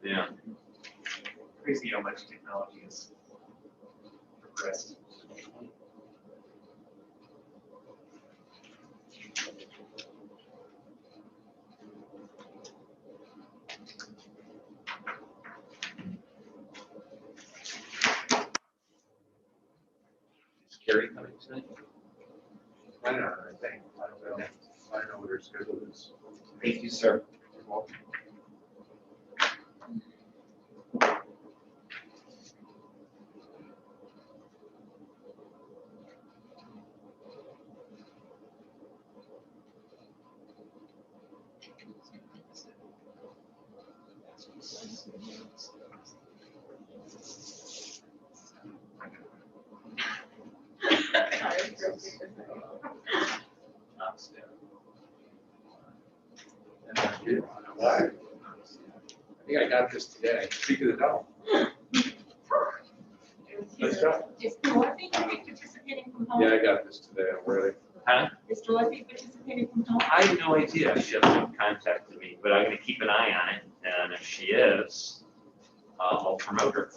Yeah. Crazy how much technology has progressed. Is Carrie coming tonight? I don't know, I think. I don't know. I don't know what her schedule is. Thank you, sir. You're welcome. What? I think I got this today. Speak of the devil. Let's go. Is Dorothy going to be participating from home? Yeah, I got this today already. Huh? Is Dorothy participating from home? I have no idea. She hasn't contacted me, but I'm gonna keep an eye on it, and if she is, I'll promote her.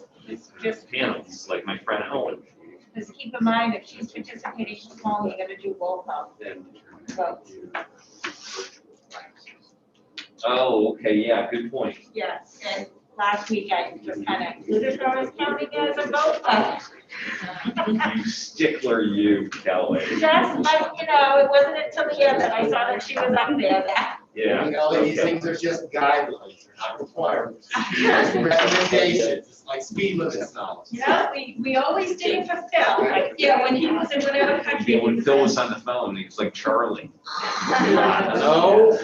Just, Panels, like my friend Owen. just keep in mind, if she's participating from home, you're gonna do roll call. Then Votes. Oh, okay, yeah, good point. Yes, and last week I just kind of included her as counting as a vote. You stickler, you, Kelly. Just like, it wasn't until the end that I saw that she was up there that. Yeah. You know, these okay. things are just guidelines, they're not requirements. Recommendations, it's like speed limits now. We always did for Phil, like, when he was in whatever country. Yeah, when Phil was on the phone, he was like Charlie. No.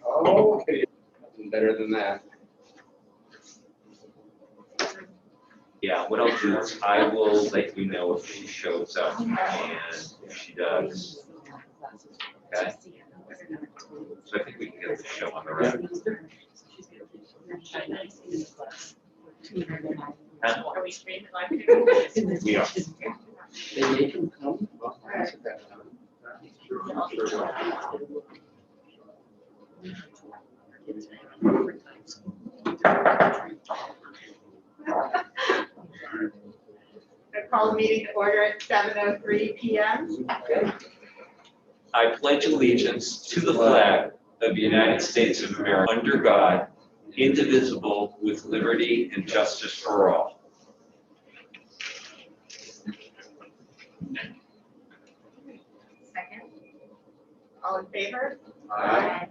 Oh, okay. Nothing better than that. Yeah, what I'll do is I will let you know if she shows up, and if she does. Okay? So I think we can get the show on the road. Huh? Are we streaming live? We are. They make them come. I call the meeting to order at 7:03 PM. I pledge allegiance to the flag of the United States of America, under God, indivisible, with liberty and justice for all. Second. All in favor? Aye.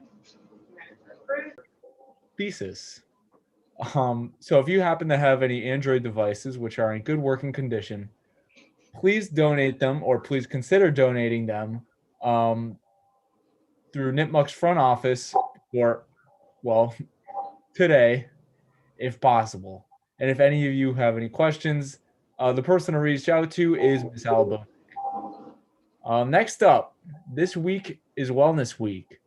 Approved. Thesis. So if you happen to have any Android devices which are in good working condition, please donate them, or please consider donating them through Nipmuc's front office, or, well, today, if possible. And if any of you have any questions, the person to reach out to is Miss Alba. Next up, this week is Wellness Week.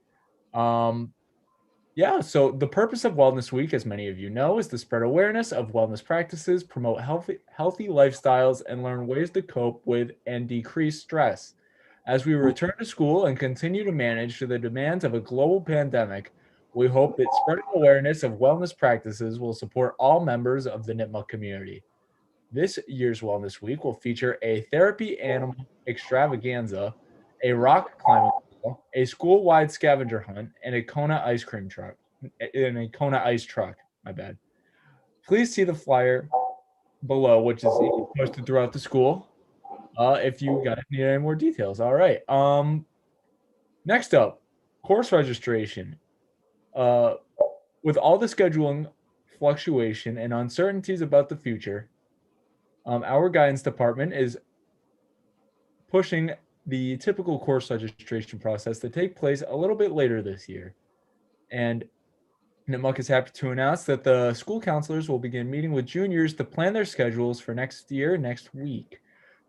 So the purpose of Wellness Week, as many of you know, is to spread awareness of wellness practices, promote healthy lifestyles, and learn ways to cope with and decrease stress. As we return to school and continue to manage the demands of a global pandemic, we hope that spreading awareness of wellness practices will support all members of the Nipmuc community. This year's Wellness Week will feature a therapy animal extravaganza, a rock climbing wall, a school-wide scavenger hunt, and a Kona ice truck. My bad. Please see the flyer below, which is posted throughout the school. If you guys need any more details. All right. Next up, course registration. With all the scheduling fluctuation and uncertainties about the future, our guidance department is pushing the typical course registration process to take place a little bit later this year. And Nipmuc is happy to announce that the school counselors will begin meeting with juniors to plan their schedules for next year, next week.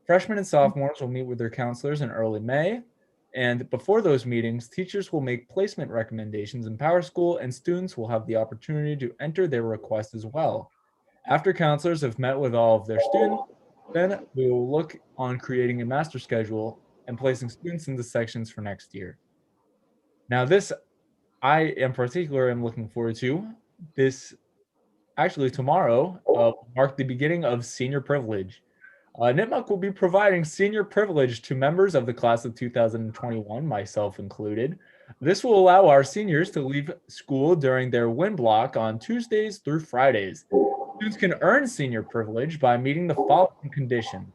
Freshmen and sophomores will meet with their counselors in early May. And before those meetings, teachers will make placement recommendations in PowerSchool, and students will have the opportunity to enter their request as well. After counselors have met with all of their students, then we will look on creating a master schedule and placing students into sections for next year. Now, this I am particularly looking forward to. This actually tomorrow, will mark the beginning of senior privilege. Nipmuc will be providing senior privilege to members of the class of 2021, myself included. This will allow our seniors to leave school during their win block on Tuesdays through Fridays. Students can earn senior privilege by meeting the following condition.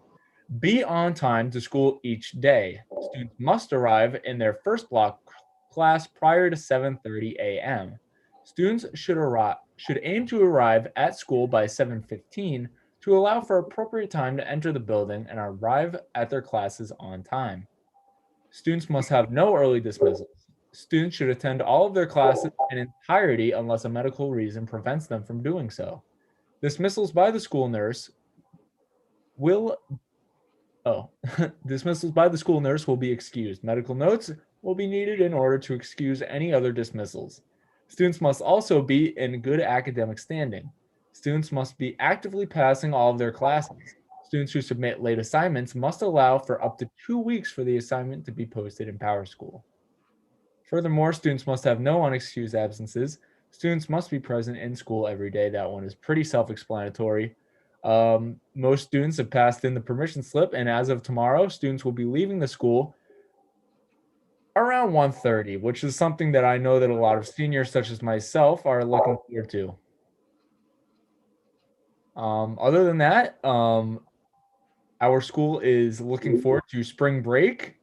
Be on time to school each day. Students must arrive in their first block class prior to 7:30 a.m. Students should aim to arrive at school by 7:15 to allow for appropriate time to enter the building and arrive at their classes on time. Students must have no early dismissals. Students should attend all of their classes in entirety unless a medical reason prevents them from doing so. Dismissals by the school nurse will dismissals by the school nurse will be excused. Medical notes will be needed in order to excuse any other dismissals. Students must also be in good academic standing. Students must be actively passing all of their classes. Students who submit late assignments must allow for up to 2 weeks for the assignment to be posted in PowerSchool. Furthermore, students must have no unexcused absences. Students must be present in school every day. That one is pretty self-explanatory. Most students have passed in the permission slip, and as of tomorrow, students will be leaving the school around 1:30, which is something that I know that a lot of seniors, such as myself, are looking forward to. Other than that, our school is looking forward to spring break,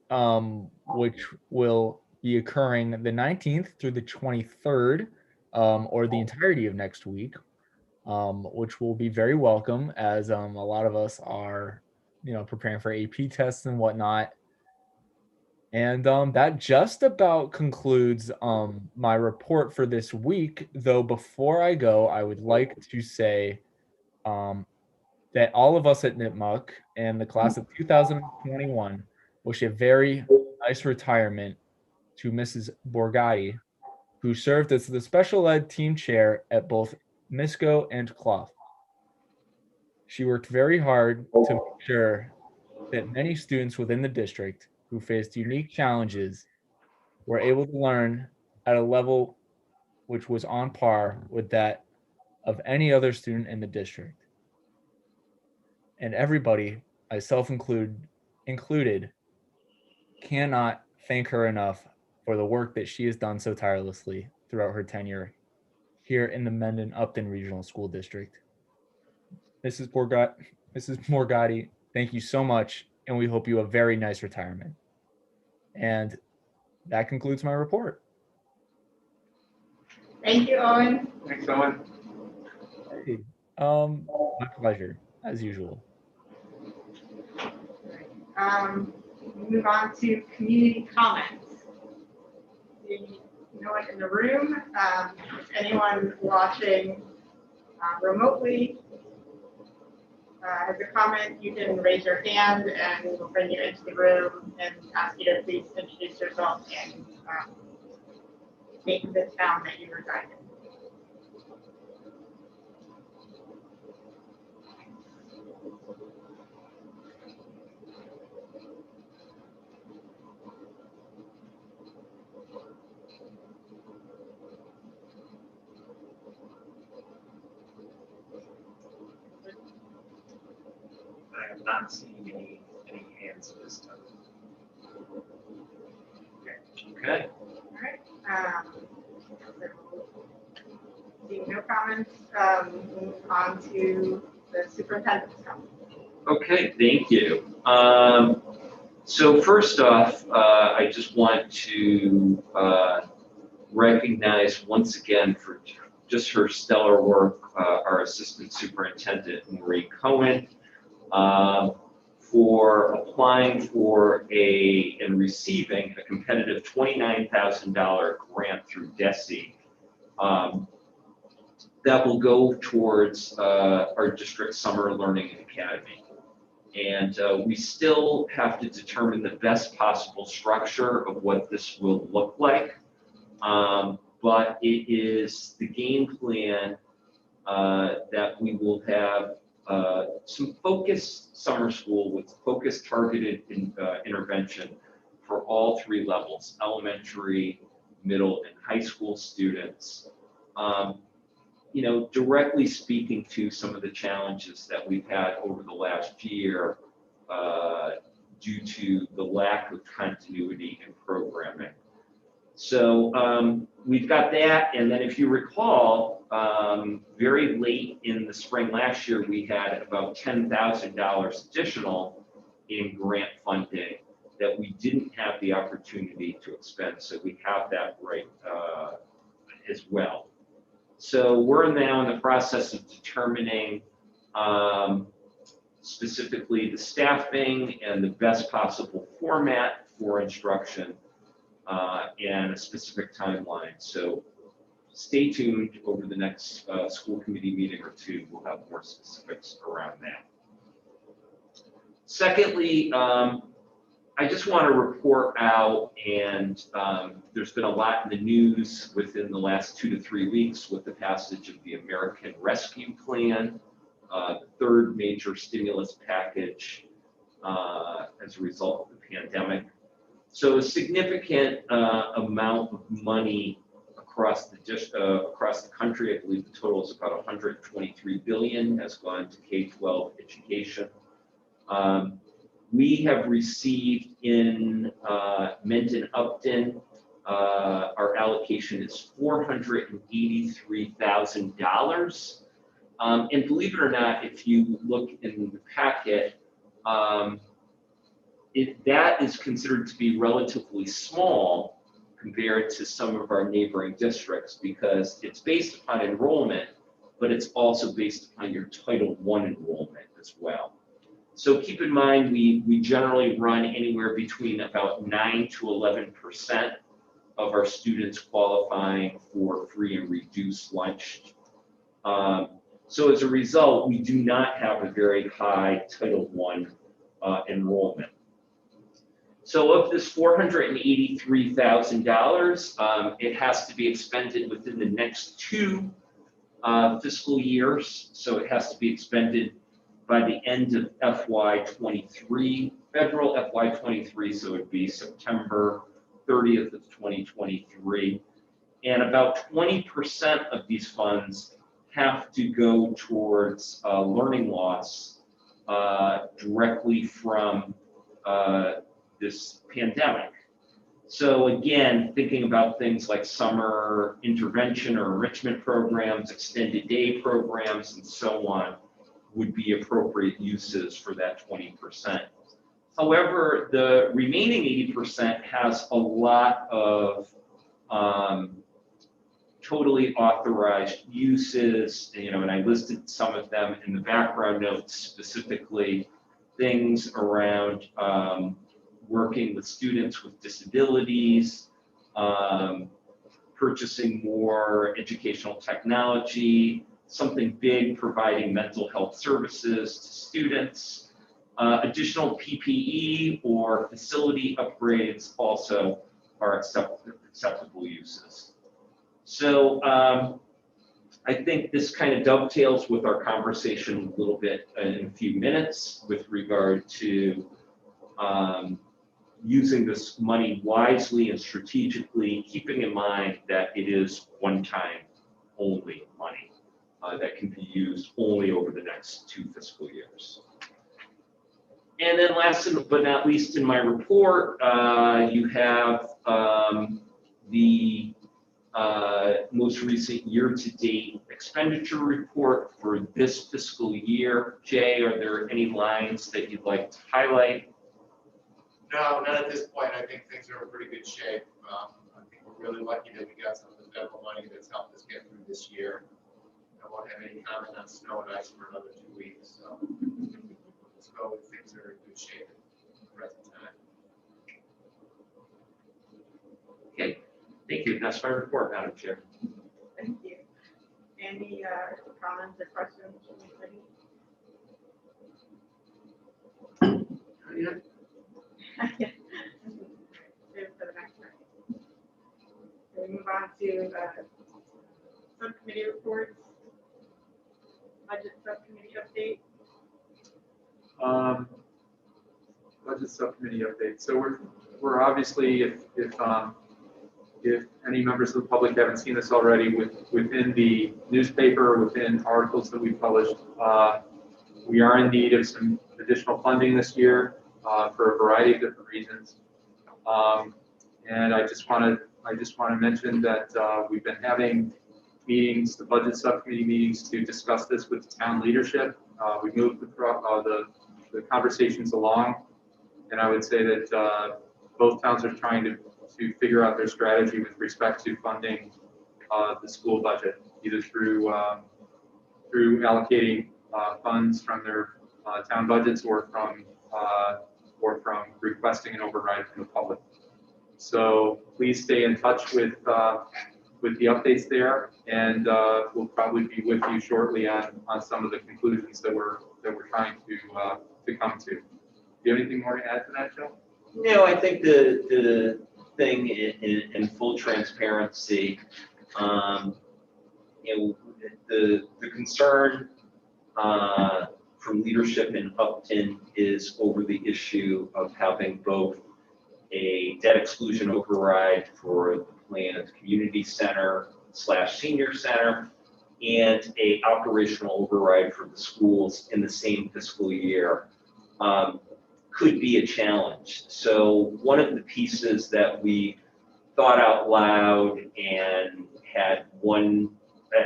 which will be occurring the 19th through the 23rd, or the entirety of next week, which will be very welcome as a lot of us are, preparing for AP tests and whatnot. And that just about concludes my report for this week. Though before I go, I would like to say that all of us at Nipmuc and the class of 2021 wish a very nice retirement to Mrs. Borgatti, who served as the special ed team chair at both Misco and Clough. She worked very hard to make sure that many students within the district who faced unique challenges were able to learn at a level which was on par with that of any other student in the district. And everybody, myself included, cannot thank her enough for the work that she has done so tirelessly throughout her tenure here in the Mendon-Upton Regional School District. Mrs. Morgatti, thank you so much, and we hope you a very nice retirement. And that concludes my report. Thank you, Owen. Thanks, Owen. Hey, my pleasure, as usual. Move on to community comments. No one in the room. If anyone watching remotely has a comment, you can raise your hand and we'll bring you into the room and ask you to please introduce yourself and name the town that you reside in. I am not seeing any hands at this time. Okay. All right. Seeing no comments, move on to the superintendent's comment. Okay, thank you. So first off, I just want to recognize once again for just her stellar work, our Assistant Superintendent, Marie Cohen, for applying for and receiving a competitive $29,000 grant through DESE. That will go towards our district summer learning academy. And we still have to determine the best possible structure of what this will look like. But it is the game plan that we will have some focused summer school with focused targeted intervention for all three levels, elementary, middle, and high school students. you know, directly speaking to some of the challenges that we've had over the last year due to the lack of continuity in programming. So we've got that, and then if you recall, very late in the spring last year, we had about $10,000 additional in grant funding that we didn't have the opportunity to expend, so we have that right as well. So we're now in the process of determining specifically the staffing and the best possible format for instruction and a specific timeline. So stay tuned over the next school committee meeting or two. We'll have more specifics around that. Secondly, I just want to report out, and there's been a lot in the news within the last 2 to 3 weeks with the passage of the American Rescue Plan, the third major stimulus package as a result of the pandemic. So a significant amount of money across the country. I believe the total is about 123 billion has gone to K-12 education. We have received in Mendon-Upton, our allocation is $483,000. And believe it or not, if you look in the packet, that is considered to be relatively small compared to some of our neighboring districts because it's based upon enrollment, but it's also based upon your Title I enrollment as well. So keep in mind, we generally run anywhere between about 9 to 11% of our students qualifying for free and reduced lunch. So as a result, we do not have a very high Title I enrollment. So of this $483,000, it has to be expended within the next 2 fiscal years. So it has to be expended by the end of FY23, federal FY23, so it would be September 30th of 2023. And about 20% of these funds have to go towards learning loss directly from this pandemic. So again, thinking about things like summer intervention or enrichment programs, extended day programs, and so on, would be appropriate uses for that 20%. However, the remaining 80% has a lot of totally authorized uses, you know, and I listed some of them in the background notes, specifically things around working with students with disabilities, purchasing more educational technology, something big, providing mental health services to students. Additional PPE or facility upgrades also are acceptable uses. So I think this kind of dovetails with our conversation a little bit in a few minutes with regard to using this money wisely and strategically, keeping in mind that it is one-time only money that can be used only over the next 2 fiscal years. And then last but not least in my report, you have the most recent year-to-date expenditure report for this fiscal year. Jay, are there any lines that you'd like to highlight? No, not at this point. I think things are in pretty good shape. I think we're really lucky that we got some of the federal money that's helped us get through this year. I won't have any comment on snow and ice for another 2 weeks. So let's go with things that are in good shape at the present time. Okay, thank you. That's my report, Madam Chair. Thank you. Any comments or questions from anybody? Yeah. Yeah. Good for the next one. So we move on to subcommittee reports. Budget subcommittee update. Budget subcommittee update. So we're obviously, if if any members of the public haven't seen this already, within the newspaper, within articles that we published, we are in need of some additional funding this year for a variety of different reasons. And I just want to mention that we've been having meetings, the budget subcommittee meetings, to discuss this with the town leadership. We moved the conversations along, and I would say that both towns are trying to figure out their strategy with respect to funding the school budget, either through allocating funds from their town budgets or from requesting an override from the public. So please stay in touch with the updates there, and we'll probably be with you shortly on some of the conclusions that we're trying to come to. Do you have anything more to add to that, Joe? No, I think the thing in full transparency, the concern from leadership in Upton is over the issue of having both a debt exclusion override for the planned community center / senior center and a operational override for the schools in the same fiscal year. Could be a challenge. So one of the pieces that we thought out loud and had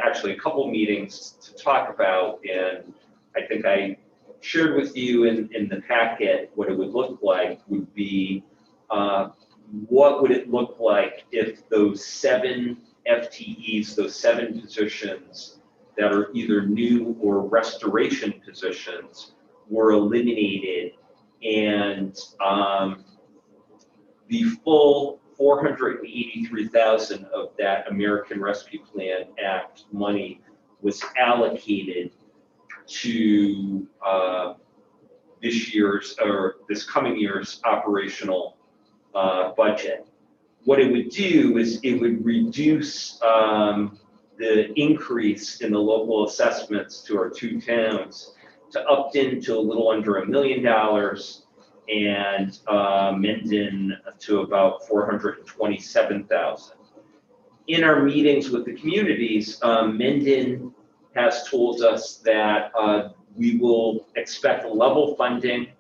actually a couple meetings to talk about, and I think I shared with you in the packet what it would look like would be what would it look like if those 7 FTEs, those 7 positions that are either new or restoration positions were eliminated, and the full $483,000 of that American Rescue Plan Act money was allocated to this coming year's operational budget. What it would do is it would reduce the increase in the local assessments to our 2 towns to Upton to a little under $1 million, and Mendon to about $427,000. In our meetings with the communities, Mendon has told us that we will expect level funding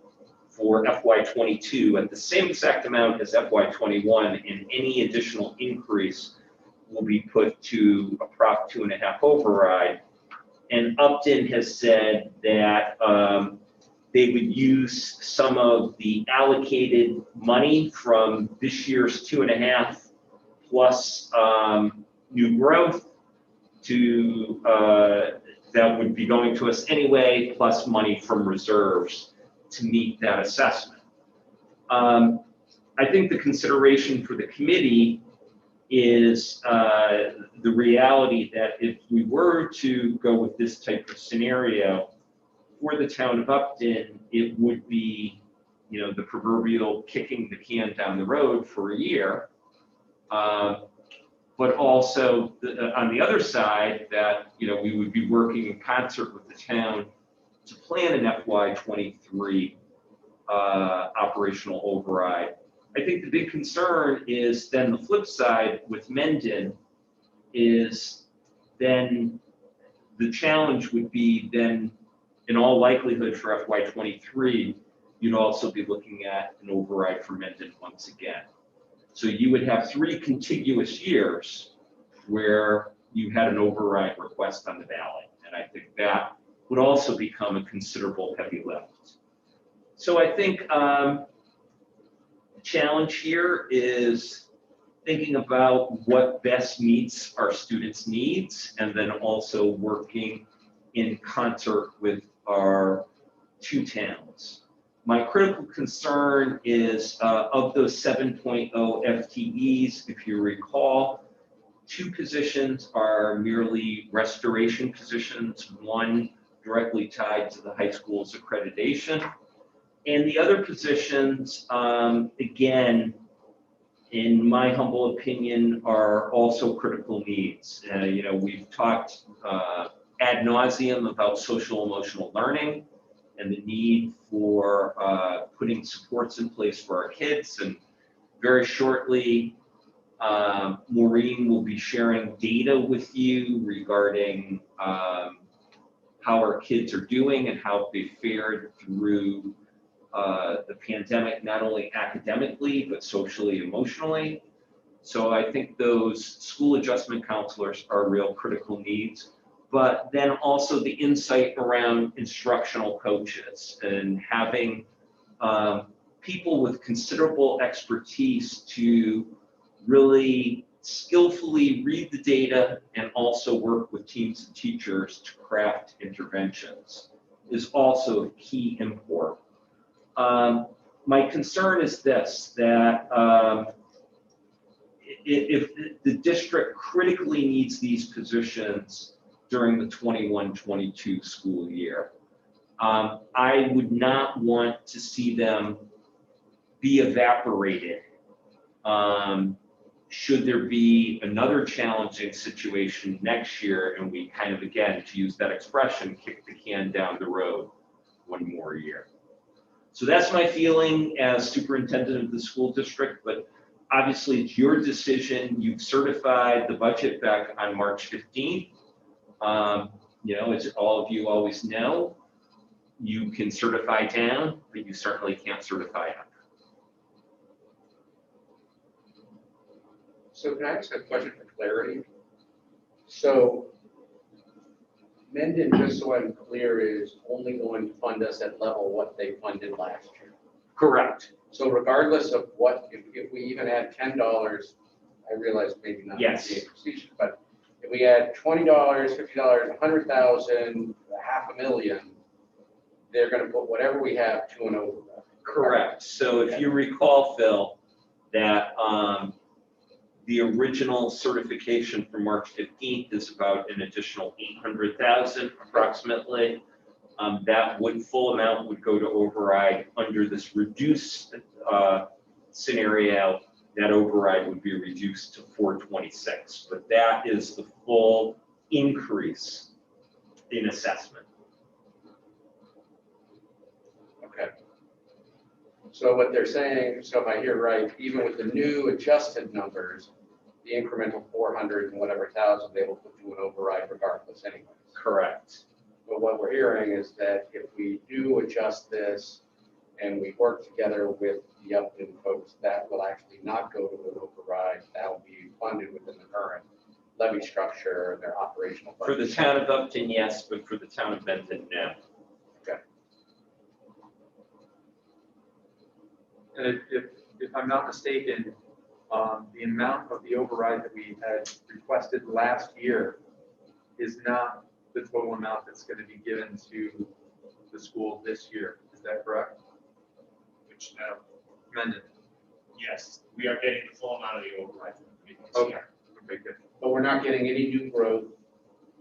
for FY22 at the same exact amount as FY21, and any additional increase will be put to a Prop 2.5 override. And Upton has said that they would use some of the allocated money from this year's 2.5 plus new growth to that would be going to us anyway, plus money from reserves to meet that assessment. I think the consideration for the committee is the reality that if we were to go with this type of scenario for the town of Upton, it would be, the proverbial kicking the can down the road for a year. But also on the other side, that we would be working in concert with the town to plan an FY23 operational override. I think the big concern is then the flip side with Mendon is then the challenge would be then in all likelihood for FY23, you'd also be looking at an override for Mendon once again. So you would have 3 contiguous years where you had an override request on the ballot. And I think that would also become a considerable heavy lift. So I think the challenge here is thinking about what best meets our students' needs, and then also working in concert with our 2 towns. My critical concern is of those 7.0 FTEs, if you recall, 2 positions are merely restoration positions, 1 directly tied to the high school's accreditation. And the other positions, again, in my humble opinion, are also critical needs. We've talked ad nauseum about social emotional learning and the need for putting supports in place for our kids. And very shortly, Maureen will be sharing data with you regarding how our kids are doing and how they fared through the pandemic, not only academically, but socially, emotionally. So I think those school adjustment counselors are real critical needs, but then also the insight around instructional coaches and having people with considerable expertise to really skillfully read the data and also work with teams of teachers to craft interventions is also of key import. My concern is this, that if the district critically needs these positions during the 21-22 school year, I would not want to see them be evaporated should there be another challenging situation next year and we kind of, again, to use that expression, kick the can down the road one more year. So that's my feeling as superintendent of the school district, but obviously it's your decision. You've certified the budget back on March 15th. You know, as all of you always know, you can certify down, but you certainly can't certify up. So can I ask a question for clarity? So Mendon, just so I'm clear, is only going to fund us at level what they funded last year. Correct. So regardless of what, if we even add $10, I realize maybe not Yes. being facetious, but if we add $20, $50, 100,000, $500,000, they're going to put whatever we have to an override. Correct. So if you recall, Phil, that the original certification for March 15th is about an additional 800,000 approximately. That full amount would go to override under this reduced scenario. That override would be reduced to 426, but that is the full increase in assessment. Okay. So what they're saying, so if I hear right, even with the new adjusted numbers, the incremental 400 and whatever thousand, they will put you an override regardless anyway. Correct. But what we're hearing is that if we do adjust this and we work together with the Upton folks, that will actually not go to an override. That will be funded within the current levy structure and their operational For budget. the town of Upton, yes, but for the town of Mendon, no. Okay. And if I'm not mistaken, the amount of the override that we had requested last year is not the total amount that's going to be given to the school this year. Is that correct? Which now, Mendon. yes, we are getting the full amount of the override. from the previous Okay. year. Okay, good. But we're not getting any new growth.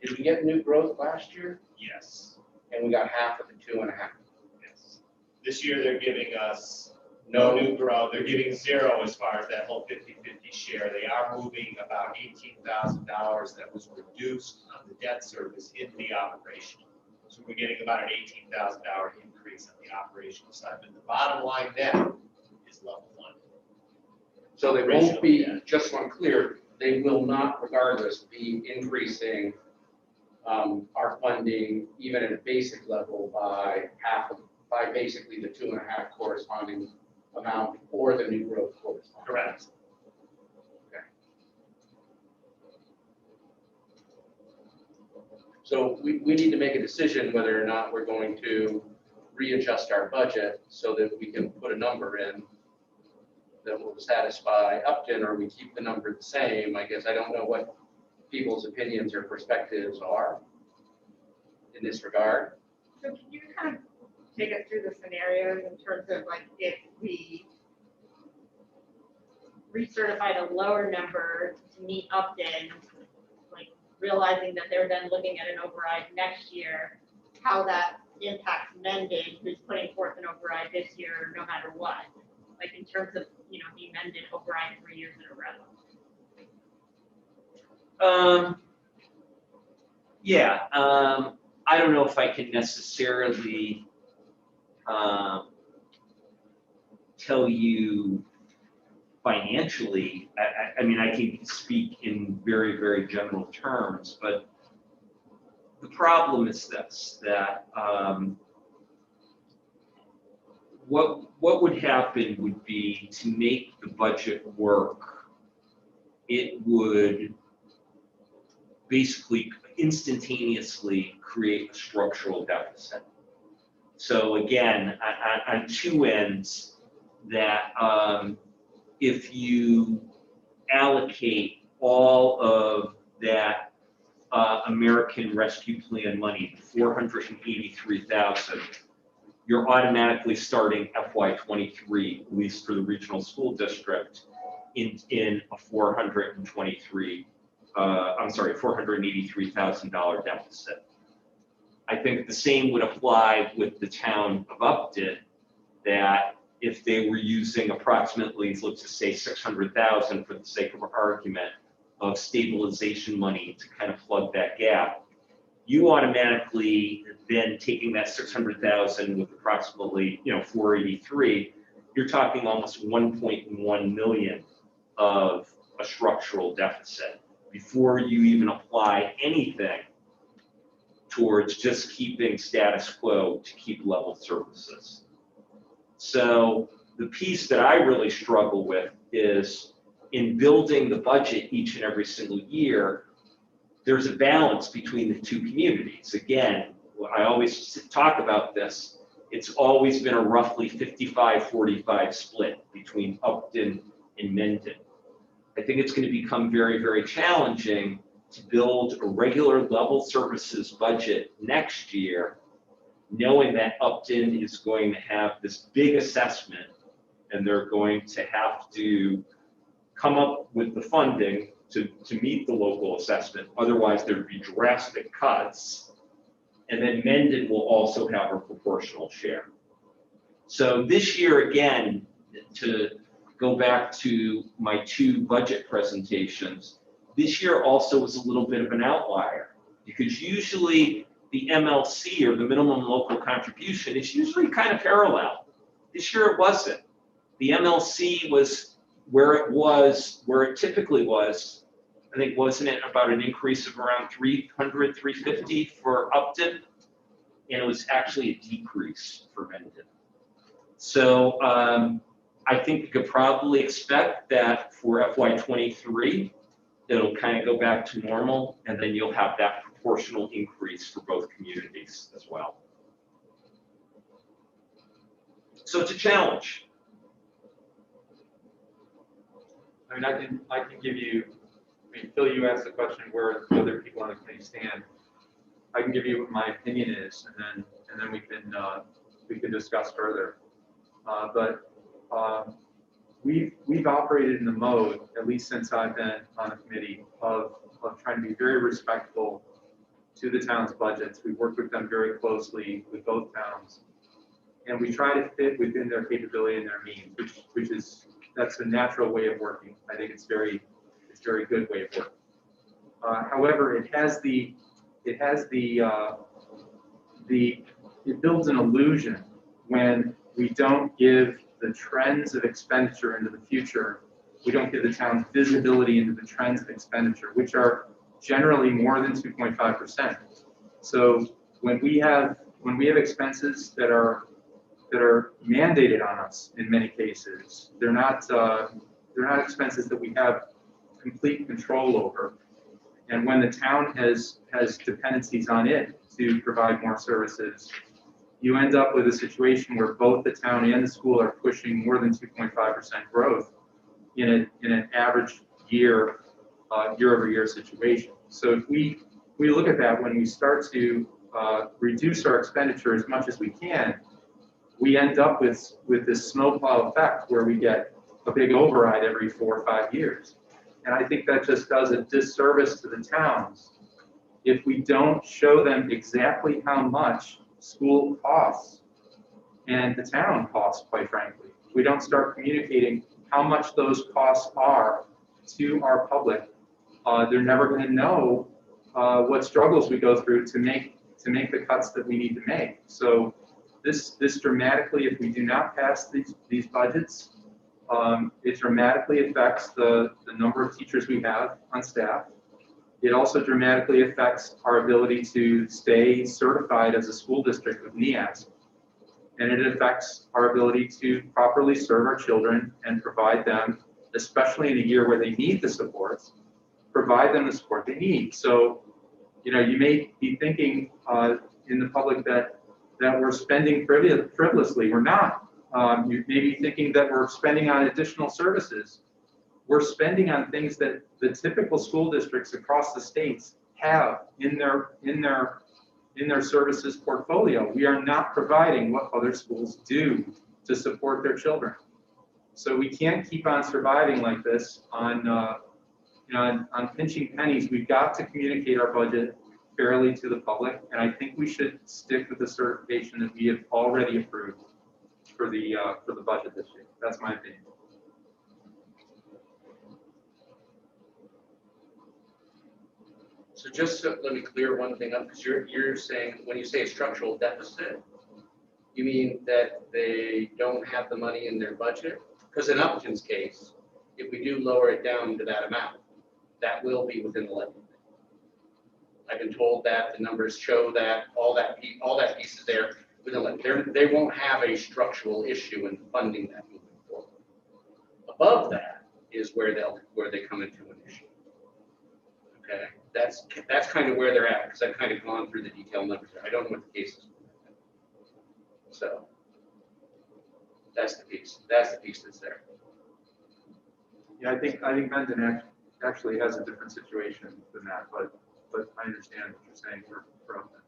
Did we get new growth last year? Yes, And we got half of the 2.5. yes. This year, they're giving us no new growth. They're giving zero as far as that whole 50-50 share. They are moving about $18,000 that was reduced on the debt service into the operational. So we're getting about an $18,000 increase on the operational side. But the bottom line then is level funded. So they won't be, Operational, yeah. just so I'm clear, they will not regardless be increasing our funding even at a basic level by by basically the 2.5 corresponding amount or the new growth corresponding. Correct. Okay. So we need to make a decision whether or not we're going to readjust our budget so that we can put a number in that will satisfy Upton, or we keep the number the same. I guess I don't know what people's opinions or perspectives are in this regard. So can you kind of take us through the scenarios in terms of like if we recertified a lower number to meet Upton, like realizing that they're then looking at an override next year, how that impacts Mendon, who's putting forth an override this year no matter what, like in terms of, you know, the Mendon override 3 years in a row. I don't know if I can necessarily tell you financially, I mean, I can speak in very, very general terms, but the problem is this, that what would happen would be to make the budget work, it would basically instantaneously create a structural deficit. So again, on two ends, that if you allocate all of that American Rescue Plan money, 483,000, you're automatically starting FY23, at least for the regional school district, in a $483,000 deficit. I think the same would apply with the town of Upton, that if they were using approximately, let's just say 600,000 for the sake of argument, of stabilization money to kind of plug that gap, you automatically then taking that 600,000 with approximately 483, you're talking almost 1.1 million of a structural deficit before you even apply anything towards just keeping status quo to keep level services. So the piece that I really struggle with is in building the budget each and every single year, there's a balance between the two communities. Again, I always talk about this. It's always been a roughly 55-45 split between Upton and Mendon. I think it's going to become very, very challenging to build a regular level services budget next year, knowing that Upton is going to have this big assessment and they're going to have to come up with the funding to meet the local assessment. Otherwise, there'd be drastic cuts. And then Mendon will also have a proportional share. So this year, again, to go back to my two budget presentations, this year also was a little bit of an outlier, because usually the MLC, or the minimum local contribution, is usually kind of parallel. This year it wasn't. The MLC was where it typically was. I think, wasn't it about an increase of around 300, 350 for Upton? And it was actually a decrease for Mendon. So I think you could probably expect that for FY23, it'll kind of go back to normal, and then you'll have that proportional increase for both communities as well. So it's a challenge. I mean, I can give you, I mean, Phil, you asked the question where other people on the committee stand. I can give you what my opinion is, and then we can discuss further. We've operated in the mode, at least since I've been on the committee, of trying to be very respectful to the town's budgets. We work with them very closely with both towns, and we try to fit within their capability and their means, that's a natural way of working. I think it's very good way of working. However, it builds an illusion when we don't give the trends of expenditure into the future. We don't give the town visibility into the trends of expenditure, which are generally more than 2.5%. So when we have expenses that are mandated on us in many cases, they're not expenses that we have complete control over. And when the town has dependencies on it to provide more services, you end up with a situation where both the town and the school are pushing more than 2.5% growth in an average year-over-year situation. So if we look at that, when we start to reduce our expenditure as much as we can, we end up with this snowplow effect where we get a big override every 4 or 5 years. And I think that just does a disservice to the towns if we don't show them exactly how much school costs and the town costs, quite frankly. If we don't start communicating how much those costs are to our public, they're never going to know what struggles we go through to make the cuts that we need to make. So this dramatically, if we do not pass these budgets, It dramatically affects the number of teachers we have on staff. It also dramatically affects our ability to stay certified as a school district with NEASC. And it affects our ability to properly serve our children and provide them, especially in a year where they need the supports, provide them the support they need. So, you know, you may be thinking in the public that we're spending frivolously. We're not. You may be thinking that we're spending on additional services. We're spending on things that the typical school districts across the states have in their services portfolio. We are not providing what other schools do to support their children. So we can't keep on surviving like this on pinching pennies. We've got to communicate our budget fairly to the public, and I think we should stick with the certification that we have already approved for the budget this year. That's my opinion. So just so, let me clear one thing up, because you're saying, when you say structural deficit, you mean that they don't have the money in their budget? Because in Upton's case, if we do lower it down to that amount, that will be within the levy. I've been told that the numbers show that all that piece is there within the levy. They won't have a structural issue in funding that moving forward. Above that is where they come into an issue. Okay, that's kind of where they're at, because I've kind of gone through the detailed numbers there. I don't know what the case is. So that's the piece. That's the piece that's there. Yeah, I think Mendon actually has a different situation than that, but I understand what you're saying for Upton.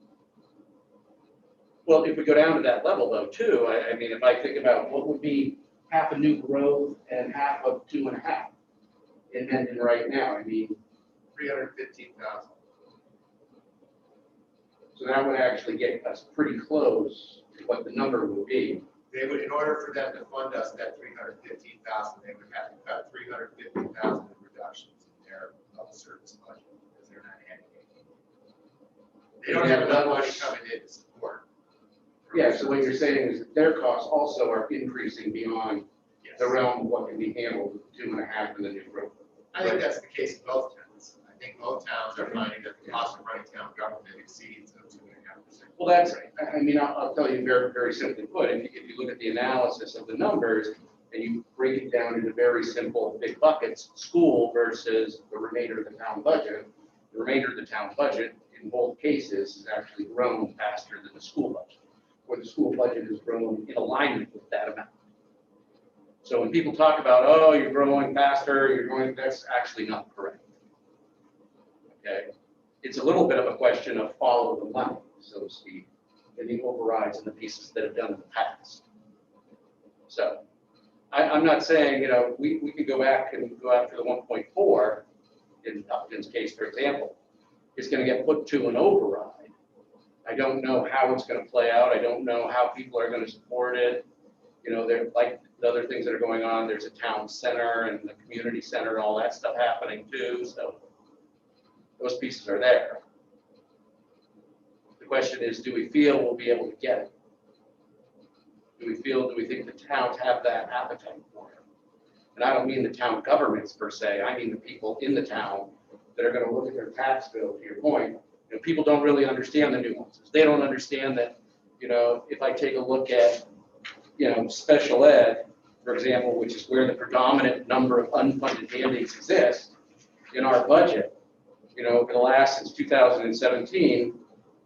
Well, if we go down to that level though, too, I mean, if I think about what would be half a new growth and half of 2.5 in Mendon right now, I mean, 315,000. so that would actually get us pretty close to what the number would be. They would, in order for them to fund us that 315,000, they would have to cut 350,000 in reductions in their public service budget, because they're not adding anything. They don't have enough money coming in to support. Yeah, so what you're saying is that their costs also are increasing beyond Yes. the realm of what can be handled with 2.5 and the new growth. I think that's the case in both towns. I think both towns are finding that the cost of running town government exceeds 2.5%. Well, that's, I mean, I'll tell you very, very simply put, if you look at the analysis of the numbers and you break it down into very simple big buckets, school versus the remainder of the town budget, the remainder of the town budget in both cases has actually grown faster than the school budget, where the school budget has grown in alignment with that amount. So when people talk about, oh, you're growing faster, that's actually not correct. Okay, it's a little bit of a question of follow the money, so to speak, and the overrides and the pieces that have done in the past. So I'm not saying, you know, we could go back and go after the 1.4 in Upton's case, for example. It's going to get put to an override. I don't know how it's going to play out. I don't know how people are going to support it. You know, they're like the other things that are going on. There's a town center and the community center and all that stuff happening too. So those pieces are there. The question is, do we feel we'll be able to get it? Do we think the towns have that appetite for it? And I don't mean the town governments per se. I mean the people in the town that are going to look at their tax bill, to your point. You know, people don't really understand the nuances. They don't understand that, you know, if I take a look at, you know, special ed, for example, which is where the predominant number of unfunded mandates exist in our budget, you know, over the last, since 2017,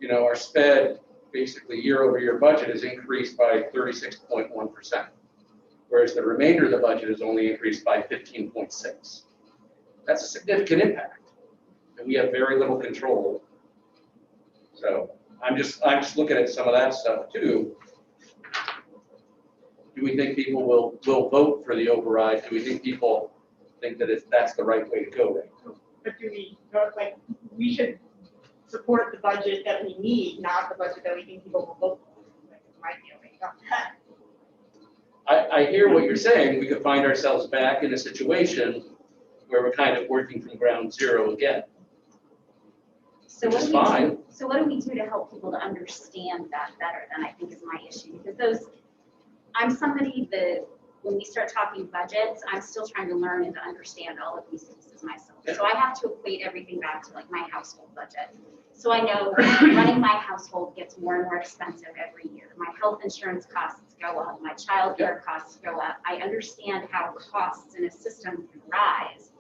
you know, our SPED basically year-over-year budget has increased by 36.1%, whereas the remainder of the budget has only increased by 15.6%. That's a significant impact, and we have very little control. So I'm just looking at some of that stuff too. Do we think people will vote for the override? Do we think people think that that's the right way to go right now? But do we, like, we should support the budget that we need, not the budget that we think people will vote for. Like, my feeling on that. I hear what you're saying. We could find ourselves back in a situation where we're kind of working from ground zero again. So Which what is do we fine. do? So what do we do to help people to understand that better? Then I think is my issue, because I'm somebody that when we start talking budgets, I'm still trying to learn and to understand all of these pieces myself. So I have to equate everything back to like my household budget. So I know running my household gets more and more expensive every year. My health insurance costs go up, my childcare costs go up. I understand how costs in a system can rise.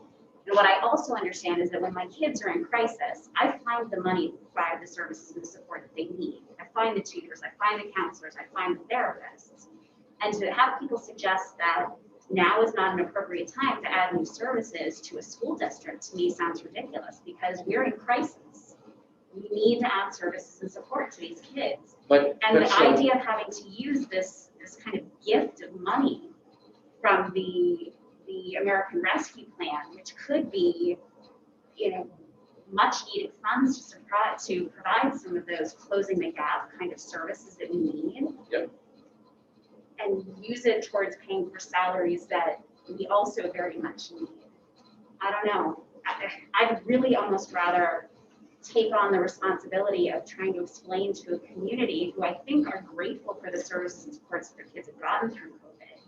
And what I also understand is that when my kids are in crisis, I find the money to provide the services and the support that they need. I find the tutors, I find the counselors, I find the therapists. And to have people suggest that now is not an appropriate time to add new services to a school district, to me sounds ridiculous, because we're in crisis. We need to add services and support to these kids. And the idea of having to use this kind of gift of money from the American Rescue Plan, which could be, much needed funds to provide some of those closing the gap kind of services that we need. Yep. And use it towards paying for salaries that we also very much need. I don't know. I'd really almost rather take on the responsibility of trying to explain to a community who I think are grateful for the services and supports that their kids have gotten through COVID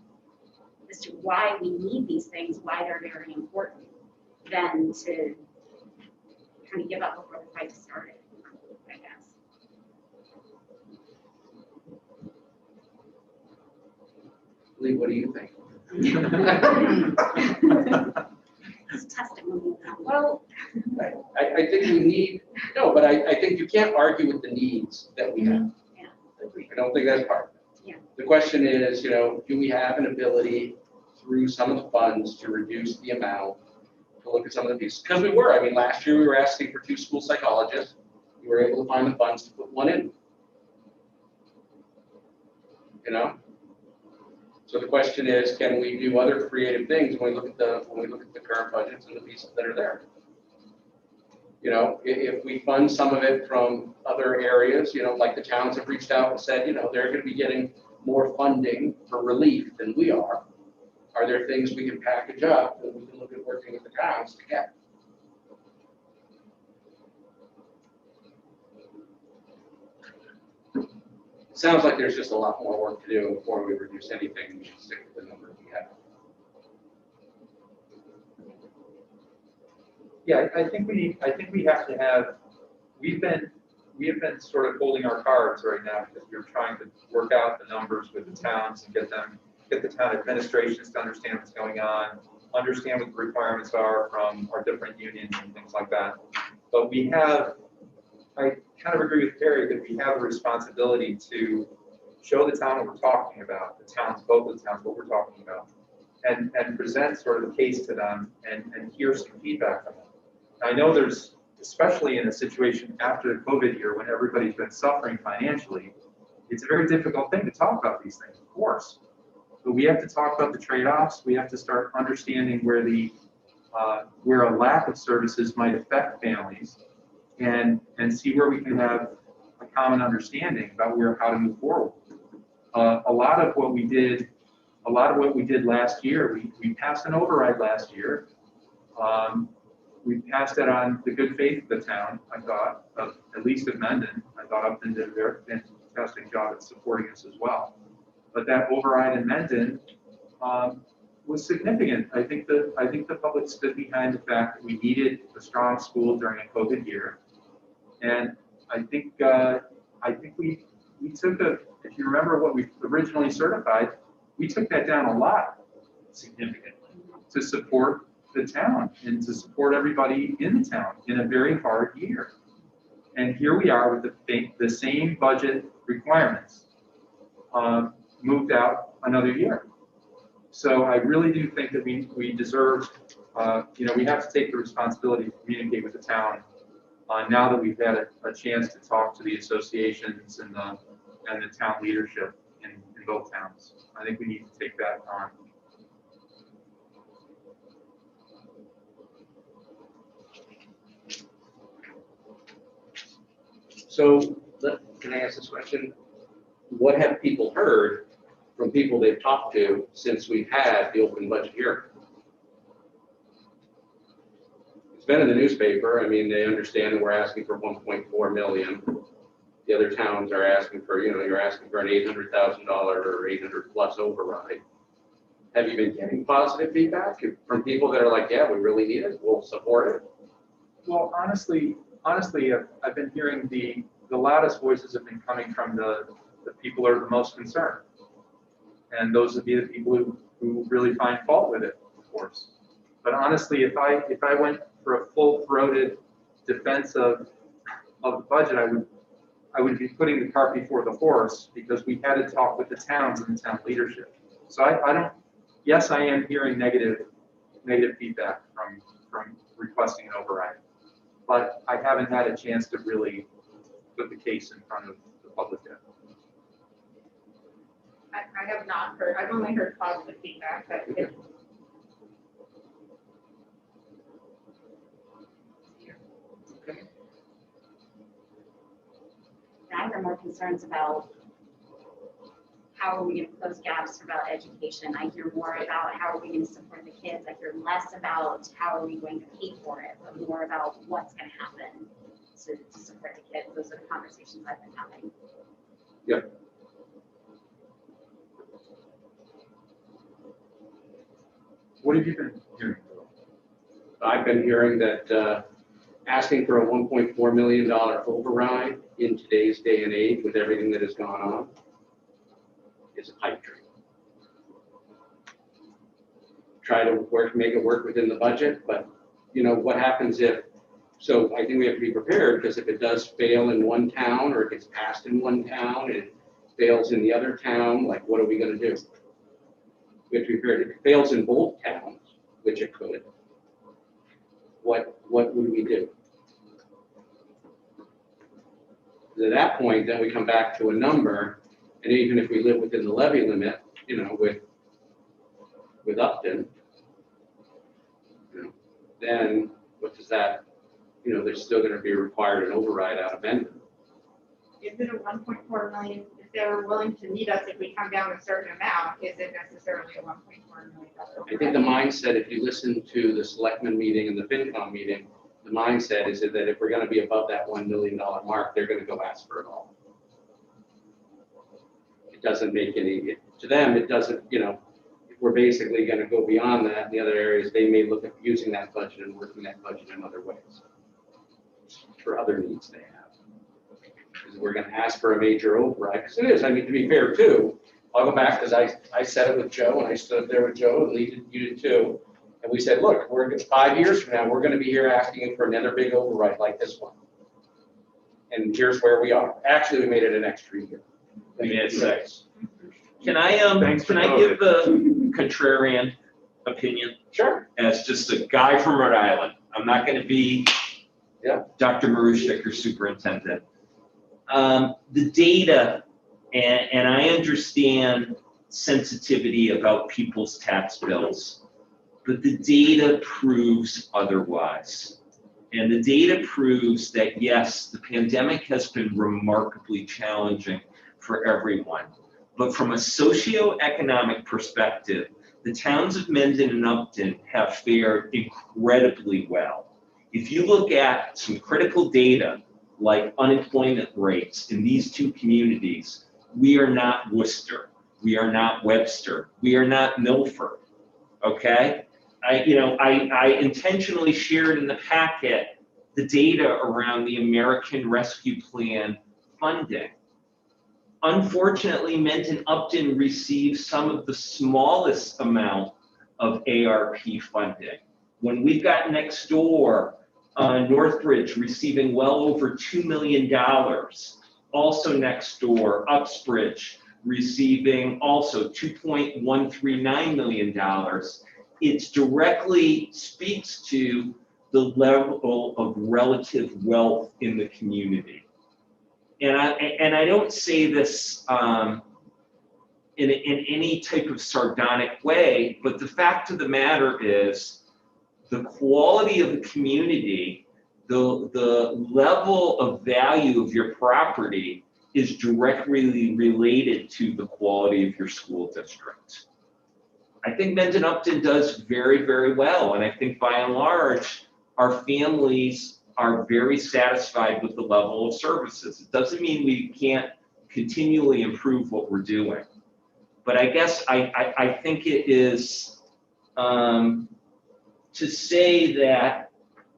as to why we need these things, why they're very important, than to kind of give up before the fight started, I guess. Lee, what do you think? It's testimony. Well, I think we need, no, but I think you can't argue with the needs that we have. yeah, agreed. I don't think that's part of it. Yeah. The question is, do we have an ability through some of the funds to reduce the amount, to look at some of the pieces? Because last year we were asking for 2 school psychologists. We were able to find the funds to put 1 in. So the question is, can we do other creative things when we look at the current budgets and the pieces that are there? If we fund some of it from other areas, like the towns have reached out and said, they're going to be getting more funding for relief than we are. Are there things we can package up that we can look at working with the towns to get? Sounds like there's just a lot more work to do before we reduce anything. We should stick with the number we have. Yeah, I think we have to have, we have been sort of holding our cards right now because we're trying to work out the numbers with the towns and get the town administrations to understand what's going on, understand what the requirements are from our different unions and things like that. But I kind of agree with Terry that we have a responsibility to show the town what we're talking about, both of the towns, what we're talking about, and present sort of a case to them and hear some feedback from them. I know there's, especially in a situation after the COVID year when everybody's been suffering financially, it's a very difficult thing to talk about these things, of course. But we have to talk about the trade-offs. We have to start understanding where a lack of services might affect families, and see where we can have a common understanding about how to move forward. A lot of what we did last year, we passed an override last year. We passed that on the good faith of the town, I thought, at least at Mendon. I thought Upton did a very fantastic job at supporting us as well. But that override in Mendon was significant. I think the public stood behind the fact that we needed a strong school during a COVID year. And I think we took if you remember what we originally certified, we took that down a lot significantly to support the town and to support everybody in the town in a very hard year. And here we are with the same budget requirements moved out another year. So I really do think that we deserve, we have to take the responsibility to communicate with the town now that we've had a chance to talk to the associations and the town leadership in both towns. I think we need to take that on. So can I ask this question? What have people heard from people they've talked to since we've had the open budget hearing? It's been in the newspaper. They understand that we're asking for 1.4 million. The other towns are asking for, you're asking for an $800,000 or 800 plus override. Have you been getting positive feedback from people that are like, yeah, we really need it, we'll support it? Well, honestly, I've been hearing the loudest voices have been coming from the people who are the most concerned. And those would be the people who really find fault with it, of course. But honestly, if I went for a full-throated defense of the budget, I would be putting the cart before the horse, because we had to talk with the towns and the town leadership. So I don't, yes, I am hearing negative feedback from requesting an override, but I haven't had a chance to really put the case in front of the public yet. I have not heard, I've only heard positive feedback, but if I hear more concerns about how are we going to close gaps about education. I hear more about how are we going to support the kids. I hear less about how are we going to pay for it, but more about what's going to happen to support the kids. Those are the conversations I've been having. Yep. What have you been hearing? I've been hearing that asking for a $1.4 million override in today's day and age with everything that has gone on is a pipe dream. Try to make it work within the budget, but you know, what happens if, so I think we have to be prepared, because if it does fail in one town, or it gets passed in one town and it fails in the other town, like what are we gonna do? We have to be prepared. If it fails in both towns, which it could, what would we do? At that point, then we come back to a number, and even if we live within the levy limit, you know, with Upton, you know, then what does that, you know, there's still gonna be required an override out of Mendon. is it a 1.4 million, if they're willing to meet us if we come down a certain amount, is it necessarily a 1.4 million? I think the mindset, if you listen to the selectmen meeting and the FinCom meeting, the mindset is that if we're gonna be above that $1 million mark, they're gonna go ask for it all. It doesn't make any, to them, it doesn't, you know, if we're basically gonna go beyond that in the other areas, they may look at using that budget and working that budget in other ways for other needs they have. Because we're gonna ask for a major override, because it is, I mean, to be fair too, I'll go back, because I said it with Joe, and I stood up there with Joe, and Lee, you did too. And we said, look, it's 5 years from now, we're gonna be here asking for another big override like this one. And here's where we are. Actually, we made it an extra year. We made it 6. Can I Thanks for give the contrarian opinion Sure. as just a guy from Rhode Island? I'm not going to be Dr. Marushik, your superintendent. The data, and I understand sensitivity about people's tax bills, but the data proves otherwise. And the data proves that, yes, the pandemic has been remarkably challenging for everyone. But from a socioeconomic perspective, the towns of Mendon and Upton have fared incredibly well. If you look at some critical data, like unemployment rates in these two communities, we are not Worcester, we are not Webster, we are not Milford, okay? I intentionally shared in the packet the data around the American Rescue Plan funding. Unfortunately, Mendon-Upton receives some of the smallest amount of ARP funding. When we've got next door, Northbridge receiving well over $2 million. Also next door, Uxbridge receiving also $2.139 million. It directly speaks to the level of relative wealth in the community. And I don't say this in any type of sardonic way, but the fact of the matter is the quality of the community, the level of value of your property is directly related to the quality of your school district. I think Mendon-Upton does very, very well. And I think by and large, our families are very satisfied with the level of services. It doesn't mean we can't continually improve what we're doing. But I guess I think it is, to say that,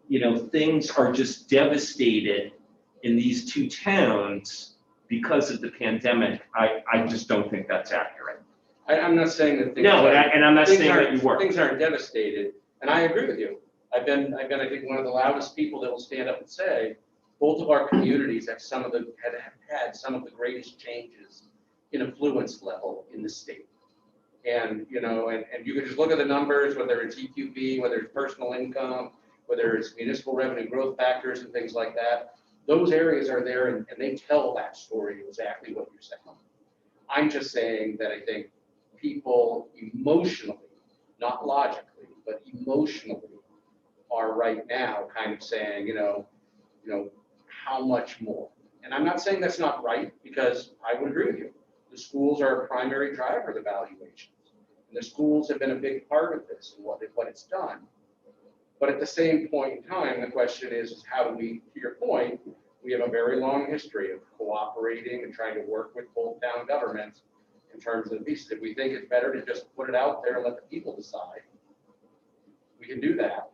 you know, things are just devastated in these two towns because of the pandemic, I just don't think that's accurate. I'm not saying that things. No, and I'm not things saying that aren't- you were. Things aren't devastated, and I agree with you. I've been, I think, one of the loudest people that will stand up and say, both of our communities have had some of the greatest changes in affluence level in the state. And, you know, and you can just look at the numbers, whether it's EQB, whether it's personal income, whether it's municipal revenue growth factors and things like that. Those areas are there and they tell that story exactly what you're saying. I'm just saying that I think people emotionally, not logically, but emotionally are right now kind of saying, you know, how much more? And I'm not saying that's not right, because I would agree with you. The schools are a primary driver of the valuations. And the schools have been a big part of this and what it's done. But at the same point in time, the question is how do we, to your point, we have a very long history of cooperating and trying to work with both town governments in terms of these. If we think it's better to just put it out there and let the people decide, we can do that.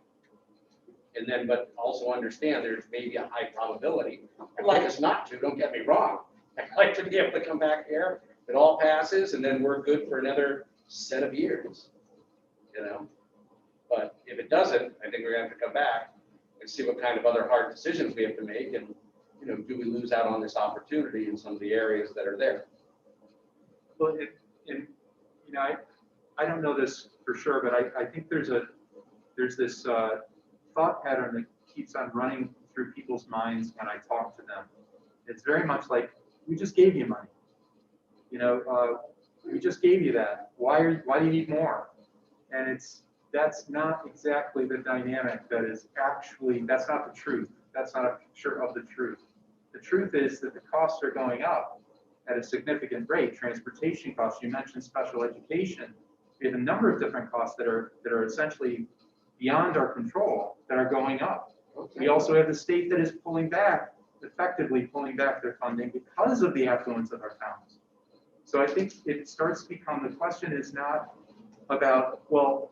And then, but also understand there's maybe a high probability. I'd like us not to, don't get me wrong. I'd like to be able to come back here, it all passes, and then we're good for another set of years, you know? But if it doesn't, I think we're gonna have to come back and see what kind of other hard decisions we have to make, and, you know, do we lose out on this opportunity in some of the areas that are there? Well, you know, I don't know this for sure, but I think there's this thought pattern that keeps on running through people's minds when I talk to them. It's very much like, we just gave you money. You know, we just gave you that. Why do you need more? And that's not exactly the dynamic that is actually, that's not the truth. That's not a picture of the truth. The truth is that the costs are going up at a significant rate. Transportation costs, you mentioned special education. We have a number of different costs that are essentially beyond our control that are going up. Okay. We also have the state that is effectively pulling back their funding because of the affluence of our towns. So I think it starts to become, the question is not about, well,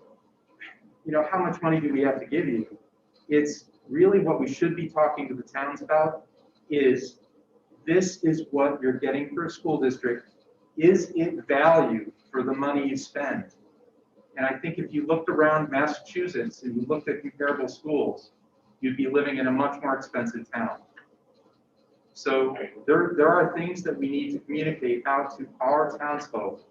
you know, how much money do we have to give you? It's really what we should be talking to the towns about is, this is what you're getting for a school district. Is it value for the money you spend? And I think if you looked around Massachusetts and you looked at comparable schools, you'd be living in a much more expensive town. So there are things that we need to communicate out to our townsfolk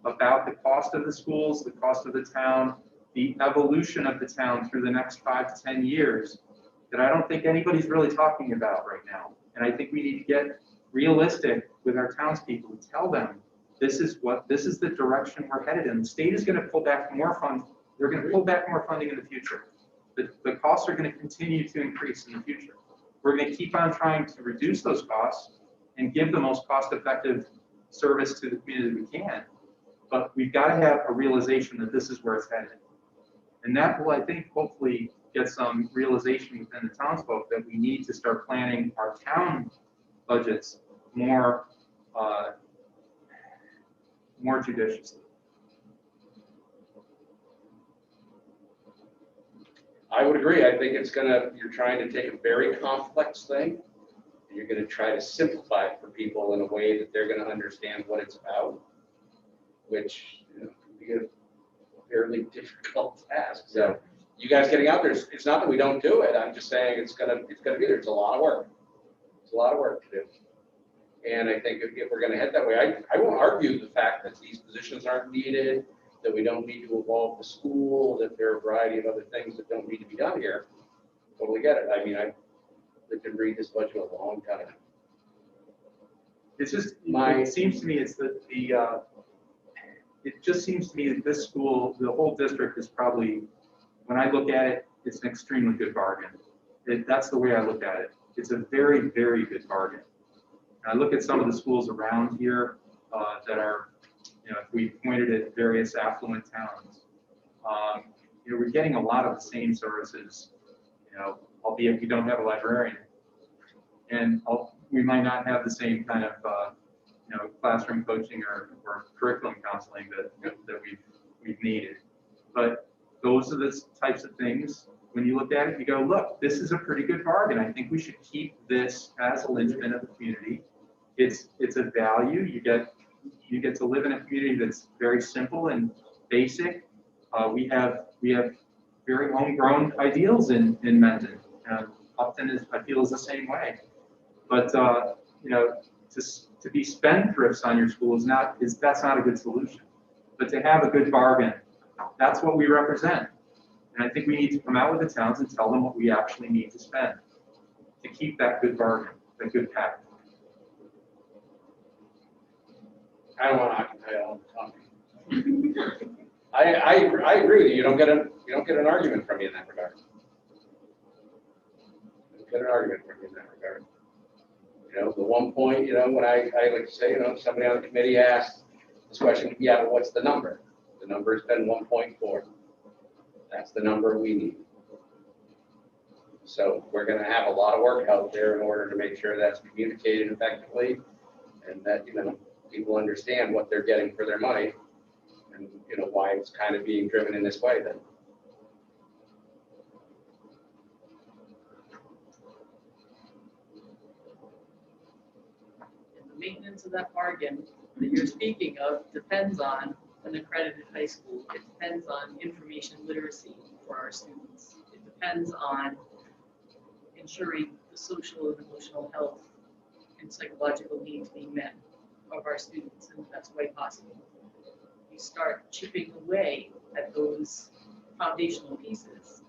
about the cost of the schools, the cost of the town, the evolution of the town through the next 5 to 10 years that I don't think anybody's really talking about right now. And I think we need to get realistic with our townspeople and tell them, this is the direction we're headed in. The state is going to pull back more funds. They're going to pull back more funding in the future. The costs are going to continue to increase in the future. We're going to keep on trying to reduce those costs and give the most cost-effective service to the community we can. But we've got to have a realization that this is where it's headed. And that will, I think, hopefully get some realization within the townsfolk that we need to start planning our town budgets more judiciously. I would agree. I think you're trying to take a very complex thing, and you're gonna try to simplify it for people in a way that they're gonna understand what it's about, which, you know, can be a fairly difficult task. So you guys getting out there, it's not that we don't do it. I'm just saying it's gonna be there. It's a lot of work. It's a lot of work to do. And I think if we're gonna head that way, I won't argue the fact that these positions aren't needed, that we don't need to evolve the school, that there are a variety of other things that don't need to be done here. Totally get it. I mean, I've lived and read this budget a long time. It's just, it seems to me it's it just seems to me that this school, the whole district is probably, when I look at it, it's an extremely good bargain. That's the way I look at it. It's a very, very good bargain. And I look at some of the schools around here that are, you know, if we pointed at various affluent towns, you know, we're getting a lot of the same services, you know, albeit we don't have a librarian. And we might not have the same kind of, you know, classroom coaching or curriculum counseling that we've needed. But those are the types of things, when you look at it, you go, look, this is a pretty good bargain. I think we should keep this as a linchpin of the community. It's a value. You get to live in a community that's very simple and basic. We have very homegrown ideals in Mendon. Upton I feel is the same way. But to be spendthrifts on your school that's not a good solution. But to have a good bargain, that's what we represent. And I think we need to come out with the towns and tell them what we actually need to spend to keep that good bargain, that good pact. I don't want to occupy all the talking. I agree with you. You don't get an argument from me in that regard. You don't get an argument from me in that regard. The one point, when I like to say, somebody on the committee asked this question, yeah, but what's the number? The number has been 1.4. That's the number we need. So we're going to have a lot of work out there in order to make sure that's communicated effectively and that, people understand what they're getting for their money and, why it's kind of being driven in this way then. Maintenance of that bargain that you're speaking of depends on an accredited high school. It depends on information literacy for our students. It depends on ensuring the social and emotional health and psychological needs being met of our students in the best way possible. You start chipping away at those foundational pieces,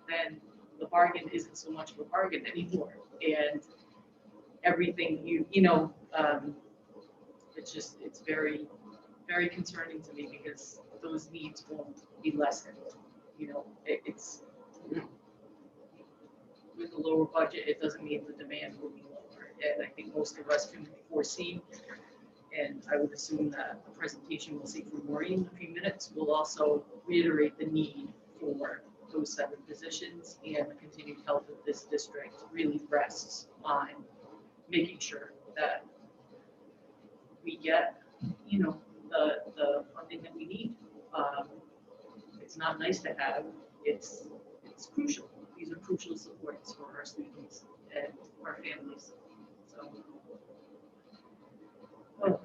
then the bargain isn't so much of a bargain anymore. And everything it's very, very concerning to me because those needs won't be lessened. It's with a lower budget, it doesn't mean the demand will be lower. And I think most of us can foresee, and I would assume that the presentation we'll see from Maureen in a few minutes will also reiterate the need for those 7 positions, and the continued health of this district really rests on making sure that we get, the funding that we need. It's not nice to have, it's crucial. These are crucial supports for our students and our families. So,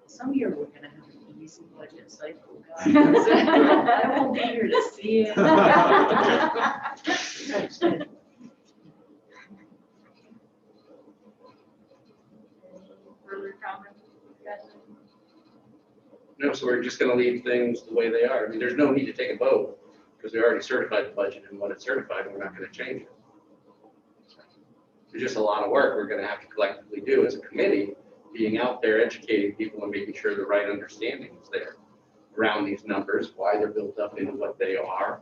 some year we're gonna have an easy budget cycle, guys. I won't be here to see it. Further comments? No, so we're just going to leave things the way they are. I mean, there's no need to take a vote because we already certified the budget and what it's certified, and we're not going to change it. There's just a lot of work we're going to have to collectively do as a committee, being out there educating people and making sure the right understanding is there around these numbers, why they're built up into what they are,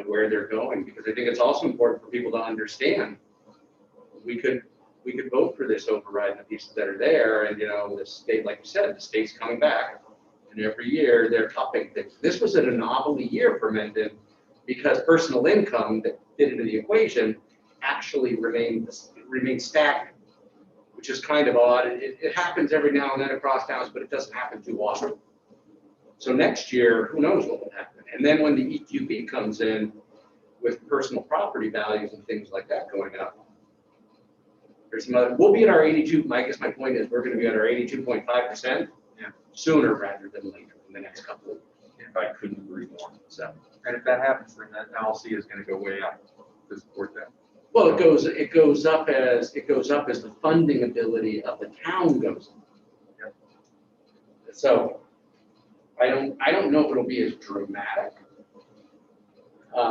where they're going. Because I think it's also important for people to understand we could vote for this override, the pieces that are there, and the state, like you said, the state's coming back. And every year they're upping things. This was an anomaly year for Mendon because personal income that fit into the equation actually remained stagnant, which is kind of odd. It happens every now and then across towns, but it doesn't happen too often. So next year, who knows what will happen? And then when the EQB comes in with personal property values and things like that going up, there's some other, we'll be at our 82. I guess my point is we're going to be at our 82.5%. Sooner rather than later in the next couple of years. If I couldn't agree more. So, and if that happens, then that LLC is going to go way up to support that. Well, it goes up as the funding ability of the town goes up. Yep. So I don't know if it'll be as dramatic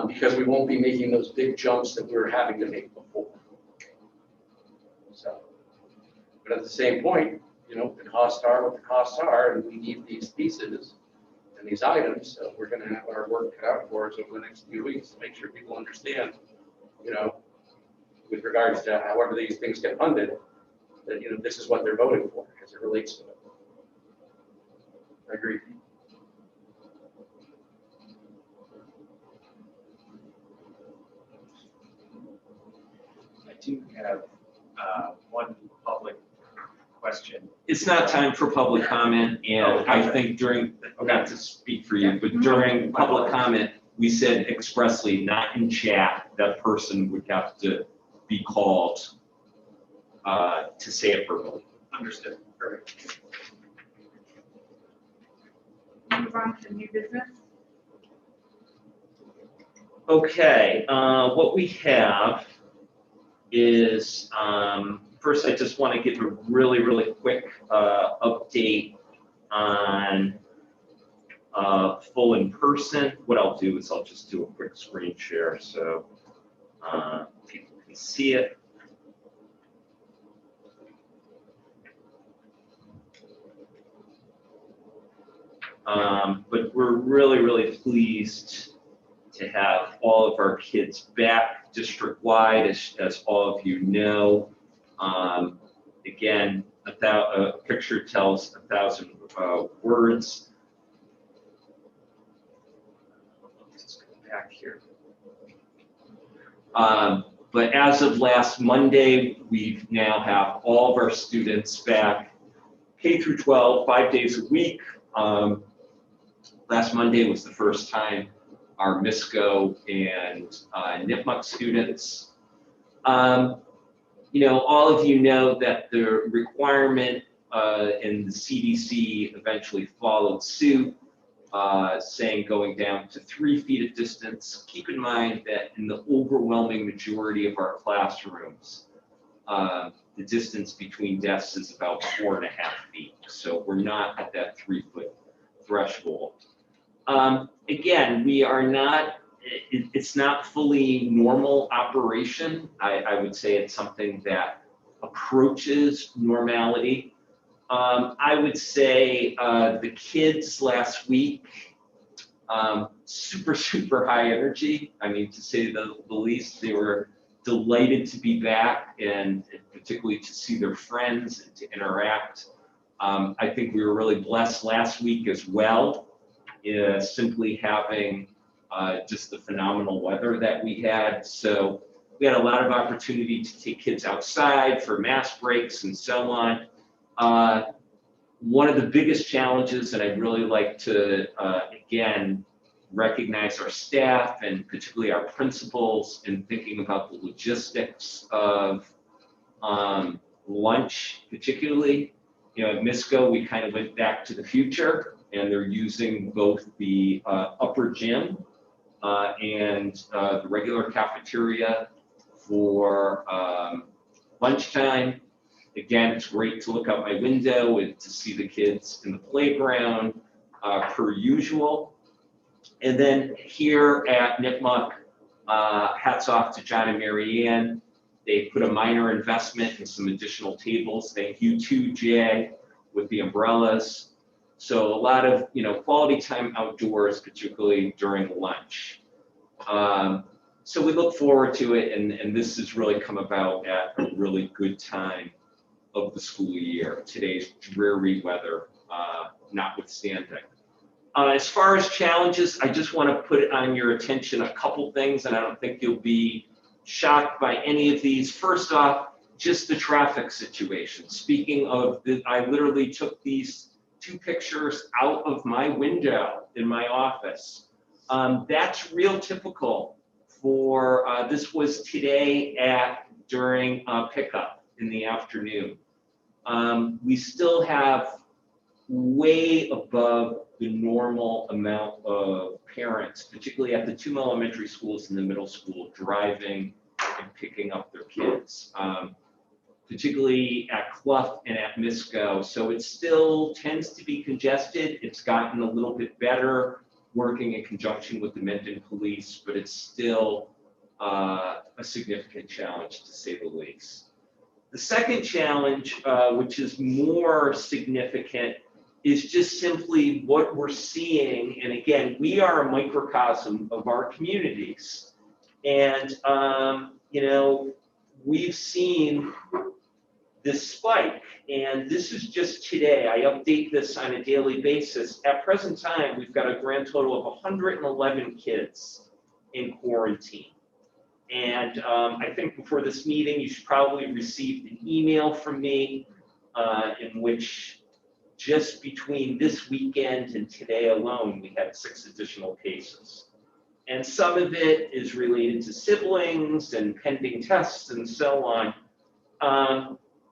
because we won't be making those big jumps that we were having to make before. So, but at the same point, the costs are what the costs are, and we need these pieces and these items. So we're going to have our work cut out for us over the next few weeks to make sure people understand, with regards to however these things get funded, that, this is what they're voting for as it relates to it. I agree. I do have one public question. It's not time for public comment, and I think during, not to speak for you, but during public comment, we said expressly, not in chat, that person would have to be called to say it verbally. Understood. Perfect. Move on to new business. Okay, what we have is, first I just want to give a really, really quick update on full in person. What I'll do is I'll just do a quick screen share so people can see it. But we're really, really pleased to have all of our kids back district-wide, as all of you know. Again, a picture tells 1,000 words. Let's go back here. But as of last Monday, we now have all of our students back, K through 12, 5 days a week. Last Monday was the first time our MISCO and NIPMUC students. You know, all of you know that the requirement and the CDC eventually followed suit, saying going down to 3 feet of distance. Keep in mind that in the overwhelming majority of our classrooms, the distance between desks is about 4.5 feet. So we're not at that 3-foot threshold. Again, we are not, it's not fully normal operation. I would say it's something that approaches normality. I would say the kids last week, super, super high energy. I mean, to say the least, they were delighted to be back and particularly to see their friends and to interact. I think we were really blessed last week as well, simply having just the phenomenal weather that we had. So we had a lot of opportunity to take kids outside for mass breaks and so on. One of the biggest challenges, and I'd really like to, again, recognize our staff and particularly our principals in thinking about the logistics of lunch, particularly. You know, at MISCO, we kind of went back to the future, and they're using both the upper gym and the regular cafeteria for lunchtime. Again, it's great to look out my window and to see the kids in the playground per usual. And then here at NIPMUC, hats off to John and Mary Ann. They put a minor investment in some additional tables. Thank you to Jay with the umbrellas. So a lot of, you know, quality time outdoors, particularly during lunch. So we look forward to it, and this has really come about at a really good time of the school year. Today's dreary weather notwithstanding. As far as challenges, I just want to put on your attention a couple things, and I don't think you'll be shocked by any of these. First off, just the traffic situation. Speaking of, I literally took these 2 pictures out of my window in my office. That's real typical for, this was today during pickup in the afternoon. We still have way above the normal amount of parents, particularly at the 2 elementary schools and the middle school, driving and picking up their kids, particularly at Clough and at MISCO. So it still tends to be congested. It's gotten a little bit better working in conjunction with the Mendon police, but it's still a significant challenge to say the least. The second challenge, which is more significant, is just simply what we're seeing. And again, we are a microcosm of our communities. And, you know, we've seen this spike, and this is just today. I update this on a daily basis. At present time, we've got a grand total of 111 kids in quarantine. And I think before this meeting, you should probably received an email from me in which just between this weekend and today alone, we had 6 additional cases. And some of it is related to siblings and pending tests and so on.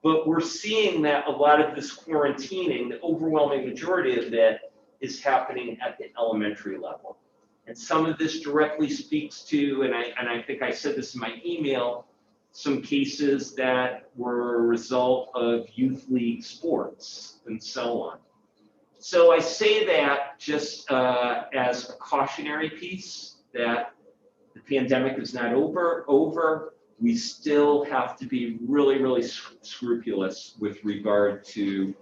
But we're seeing that a lot of this quarantining, the overwhelming majority of it, is happening at the elementary level. And some of this directly speaks to, and I think I said this in my email, some cases that were a result of youth league sports and so on. So I say that just as a cautionary piece that the pandemic is not over. We still have to be really, really scrupulous with regard to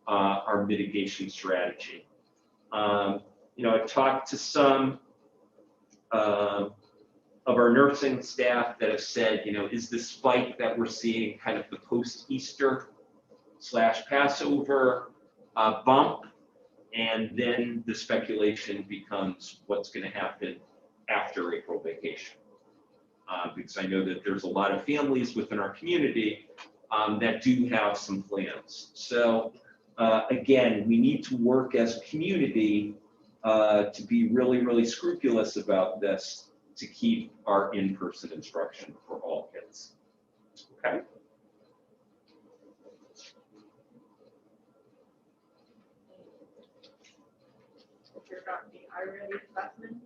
our mitigation strategy. I've talked to some of our nursing staff that have said, is this spike that we're seeing kind of the post-Easter / Passover bump? And then the speculation becomes what's going to happen after April vacation. Because I know that there's a lot of families within our community that do have some plans. So again, we need to work as a community to be really, really scrupulous about this to keep our in-person instruction for all kids. Okay. About the I-ready assessment.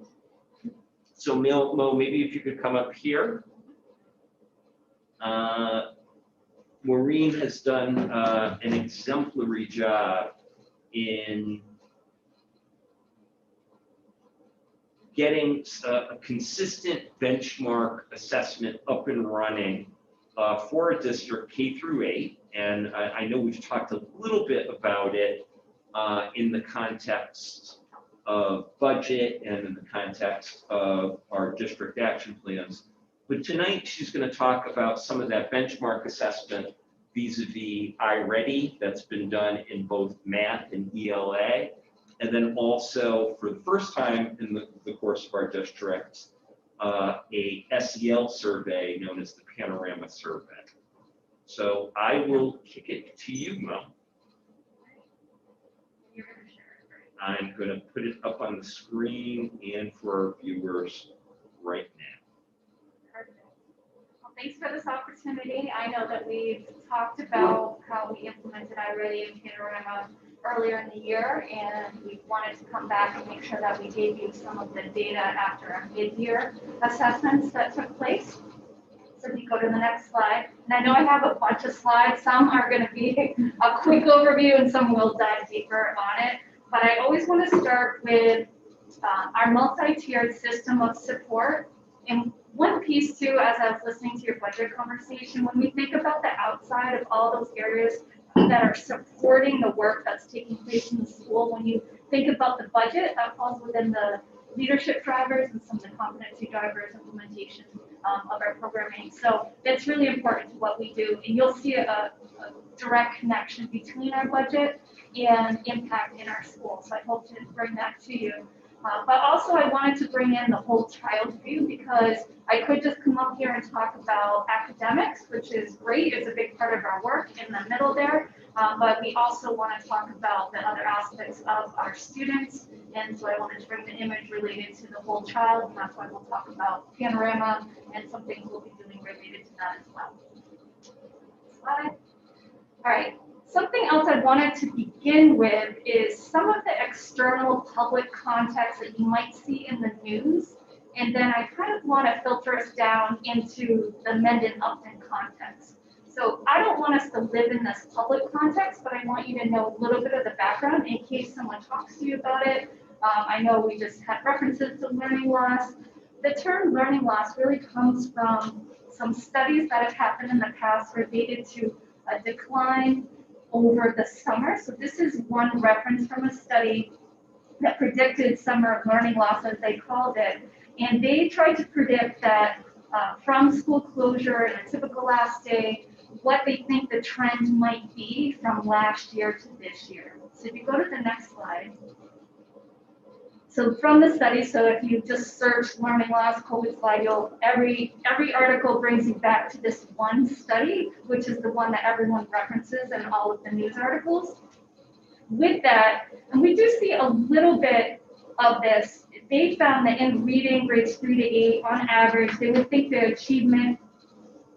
So Mo, maybe if you could come up here. Maureen has done an exemplary job in getting a consistent benchmark assessment up and running for a district K through 8. And I know we've talked a little bit about it in the context of budget and in the context of our district action plans. But tonight she's going to talk about some of that benchmark assessment vis-a-vis iReady that's been done in both math and ELA. And then also for the first time in the course of our district, a SEL survey known as the Panorama Survey. So I will kick it to you, Mo. I'm going to put it up on the screen and for our viewers right now. Well, thanks for this opportunity. I know that we've talked about how we implemented iReady and Panorama earlier in the year, and we wanted to come back and make sure that we gave you some of the data after our mid-year assessments that took place. So if you go to the next slide, and I know I have a bunch of slides. Some are going to be a quick overview and some will dive deeper on it. But I always want to start with our multi-tiered system of support. And one piece too, as I was listening to your budget conversation, when we think about the outside of all those areas that are supporting the work that's taking place in the school, when you think about the budget, that falls within the leadership drivers and some of the competency drivers implementation of our programming. So that's really important to what we do. And you'll see a direct connection between our budget and impact in our school. So I hope to bring that to you. But also I wanted to bring in the whole child view because I could just come up here and talk about academics, which is great. It's a big part of our work in the middle there. But we also want to talk about the other aspects of our students. And so I wanted to bring the image related to the whole child. And that's why we'll talk about Panorama and some things we'll be doing related to that as well. Slide. All right. Something else I wanted to begin with is some of the external public context that you might see in the news. And then I kind of want to filter us down into the Mendon-Upton context. So I don't want us to live in this public context, but I want you to know a little bit of the background in case someone talks to you about it. I know we just had references to learning loss. The term learning loss really comes from some studies that have happened in the past related to a decline over the summer. So this is one reference from a study that predicted summer learning loss, as they called it. And they tried to predict that from school closure and a typical last day, what they think the trend might be from last year to this year. So if you go to the next slide. So from the study, so if you just search learning loss COVID slide, every article brings you back to this one study, which is the one that everyone references in all of the news articles. With that, and we do see a little bit of this, they found that in reading grades 3 to 8, on average, they would think their achievement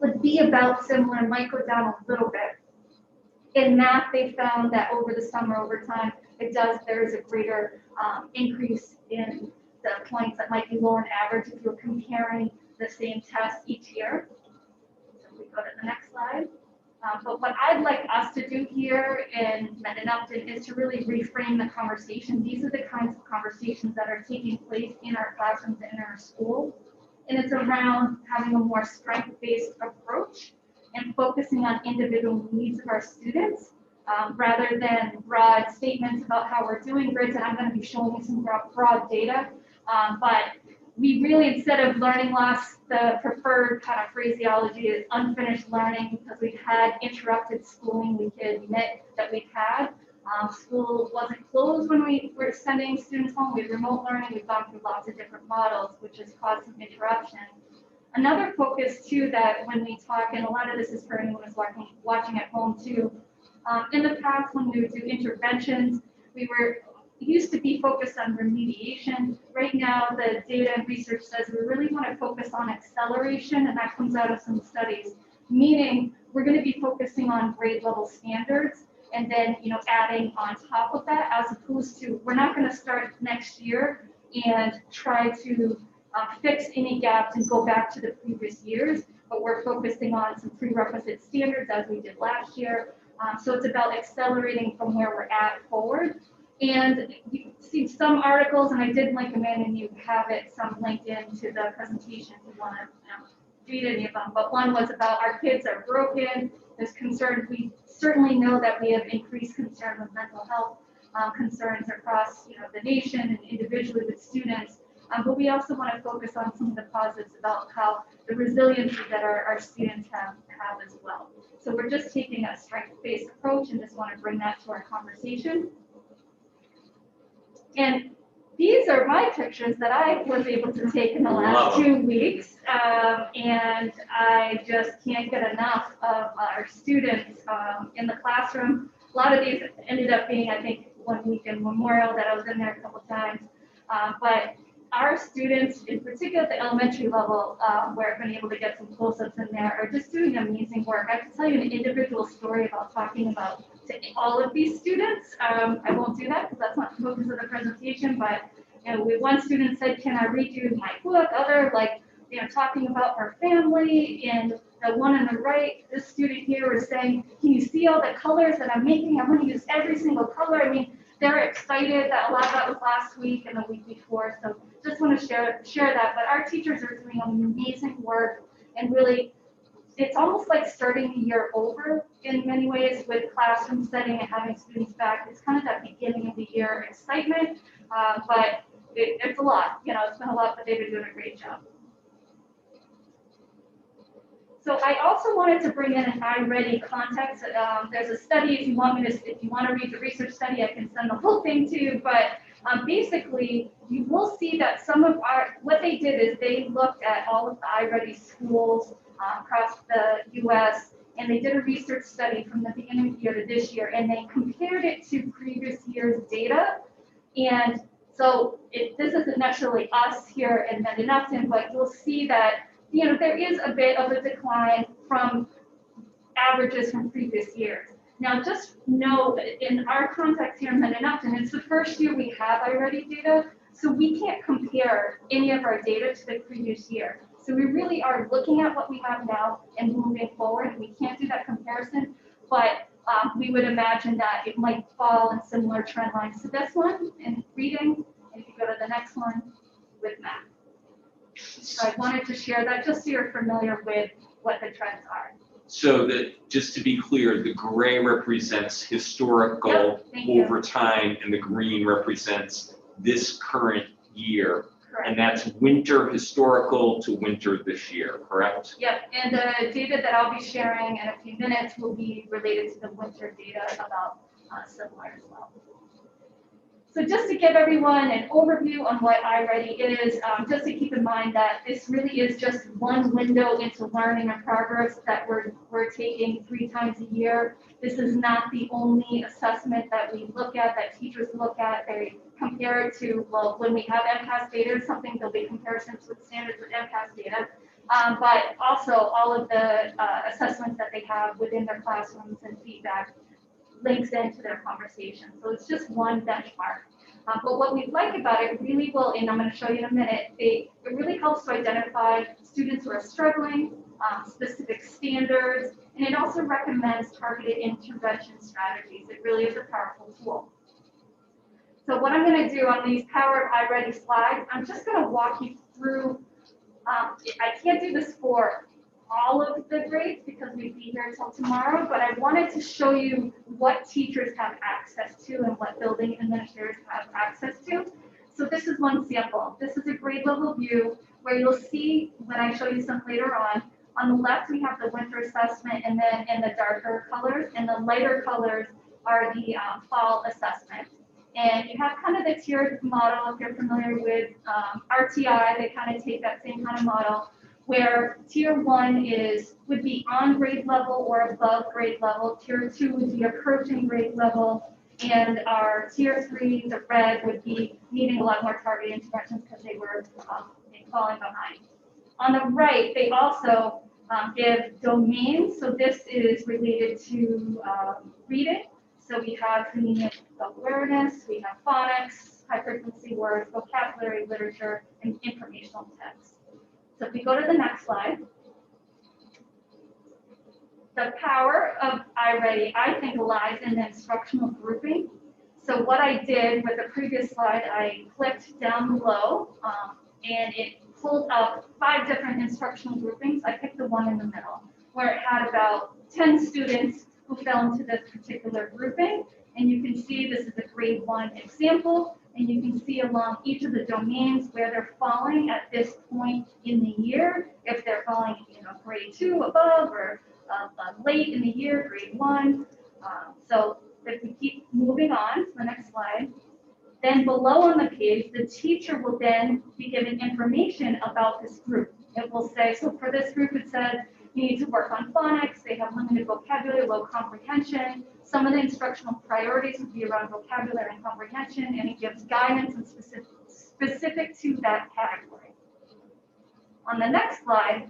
would be about similar, might go down a little bit. In math, they found that over the summer, over time, there is a greater increase in the points that might be lower on average if you're comparing the same test each year. So if we go to the next slide. But what I'd like us to do here in Mendon-Upton is to really reframe the conversation. These are the kinds of conversations that are taking place in our classrooms and in our school. And it's around having a more strength-based approach and focusing on individual needs of our students rather than broad statements about how we're doing grids. And I'm going to be showing you some broad data. But we really, instead of learning loss, the preferred kind of phraseology is unfinished learning because we've had interrupted schooling. We can admit that we've had. School wasn't closed when we were sending students home. We had remote learning. We've gone through lots of different models, which has caused some interruption. Another focus too that when we talk, and a lot of this is for anyone who's watching at home too, in the past when we would do interventions, we used to be focused on remediation. Right now, the data and research says we really want to focus on acceleration, and that comes out of some studies, meaning we're going to be focusing on grade level standards and then, adding on top of that, as opposed to, we're not going to start next year and try to fix any gaps and go back to the previous years, but we're focusing on some prerequisite standards as we did last year. So it's about accelerating from where we're at forward. And you see some articles, and I did link them in, and you have it some linked in to the presentation if you want to read any of them. But one was about our kids are broken. There's concern. We certainly know that we have increased concern with mental health concerns across the nation and individually with students. But we also want to focus on some of the positives about how the resiliency that our students have as well. So we're just taking a strength-based approach and just want to bring that to our conversation. And these are my pictures that I was able to take in the last 2 weeks. And I just can't get enough of our students in the classroom. A lot of these ended up being, I think, one week in Memorial that I was in there a couple times. But our students, in particular at the elementary level, where I've been able to get some close-ups in there, are just doing amazing work. I can tell you an individual story about talking about to all of these students. I won't do that because that's not the focus of the presentation, but one student said, "Can I read you my book?" Other, talking about her family, and the one on the right, this student here was saying, "Can you see all the colors that I'm making? I'm going to use every single color." I mean, they're excited. That a lot of that was last week and the week before. So just want to share that. But our teachers are doing amazing work, and really, it's almost like starting the year over in many ways with classroom setting and having students back. It's kind of that beginning of the year excitement, but it's a lot. It's been a lot, but they've been doing a great job. So I also wanted to bring in an iReady context. There's a study. If you want to read the research study, I can send the whole thing to you. But basically, you will see that what they did is they looked at all of the iReady schools across the U.S. and they did a research study from the beginning of the year to this year, and they compared it to previous year's data. And so this isn't necessarily us here in Mendon-Upton, but you'll see that there is a bit of a decline from averages from previous years. Now, just know that in our context here in Mendon-Upton, it's the first year we have iReady data, so we can't compare any of our data to the previous year. So we really are looking at what we have now and moving forward. We can't do that comparison, but we would imagine that it might fall in similar trend lines to this one in reading. And if you go to the next one with math. So I wanted to share that just so you're familiar with what the trends are. So just to be clear, the gray represents historical over time, and the green represents this current year. Correct. And that's winter historical to winter this year, correct? Yep, and the data that I'll be sharing in a few minutes will be related to the winter data about similar as well. So just to give everyone an overview on what iReady is, just to keep in mind that this really is just one window into learning and progress that we're taking 3 times a year. This is not the only assessment that we look at, that teachers look at. They compare it to, well, when we have MCAS data or something, there'll be comparisons with standards with MCAS data. But also all of the assessments that they have within their classrooms and feedback links into their conversation. So it's just one benchmark. But what we like about it really will, and I'm going to show you in a minute, it really helps to identify students who are struggling, specific standards, and it also recommends targeted intervention strategies. It really is a powerful tool. So what I'm going to do on these Power of iReady slides, I'm just going to walk you through. I can't do this for all of the grades because we'd be here until tomorrow, but I wanted to show you what teachers have access to and what building administrators have access to. So this is one sample. This is a grade level view where you'll see when I show you some later on the left we have the winter assessment, and then in the darker colors, and the lighter colors are the fall assessment. And you have kind of the tiered model, if you're familiar with RTI, they kind of take that same kind of model, where tier 1 would be on grade level or above grade level, tier 2 would be approaching grade level, and our tier 3, the red, would be needing a lot more targeted interventions because they were falling behind. On the right, they also give domains, so this is related to reading. So we have phonemic awareness, we have phonics, high frequency words, vocabulary, literature, and informational text. So if we go to the next slide, the power of iReady, I think, lies in the instructional grouping. So what I did with the previous slide, I clicked down below, and it pulled up 5 different instructional groupings. I picked the one in the middle, where it had about 10 students who fell into this particular grouping. And you can see this is a grade 1 example, and you can see along each of the domains where they're falling at this point in the year, if they're falling, grade 2 above, or late in the year, grade 1. So if we keep moving on to the next slide, then below on the page, the teacher will then be given information about this group. It will say, so for this group, it said, you need to work on phonics, they have limited vocabulary, low comprehension. Some of the instructional priorities would be around vocabulary and comprehension, and it gives guidance and specific to that category. On the next slide,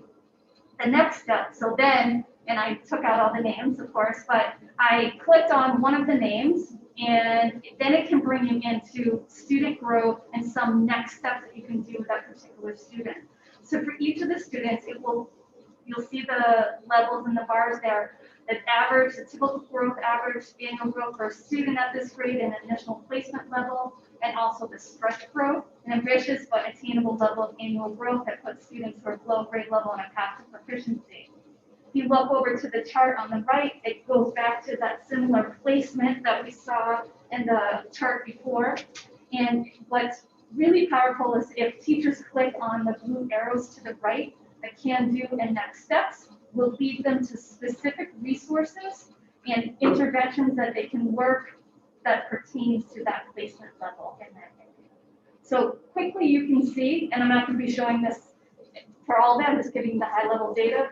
the next step, so then, and I took out all the names, of course, but I clicked on one of the names, and then it can bring you into student growth and some next steps that you can do with that particular student. So for each of the students, you'll see the levels in the bars there. The average, the typical growth, average annual growth for a student at this grade and initial placement level, and also the stretch growth, an ambitious but attainable level of annual growth that puts students who are below grade level on a path to proficiency. If you look over to the chart on the right, it goes back to that similar placement that we saw in the chart before. And what's really powerful is if teachers click on the blue arrows to the right, the can do and next steps will lead them to specific resources and interventions that they can work that pertains to that placement level in that area. So quickly you can see, and I'm not going to be showing this for all of them, just giving the high level data,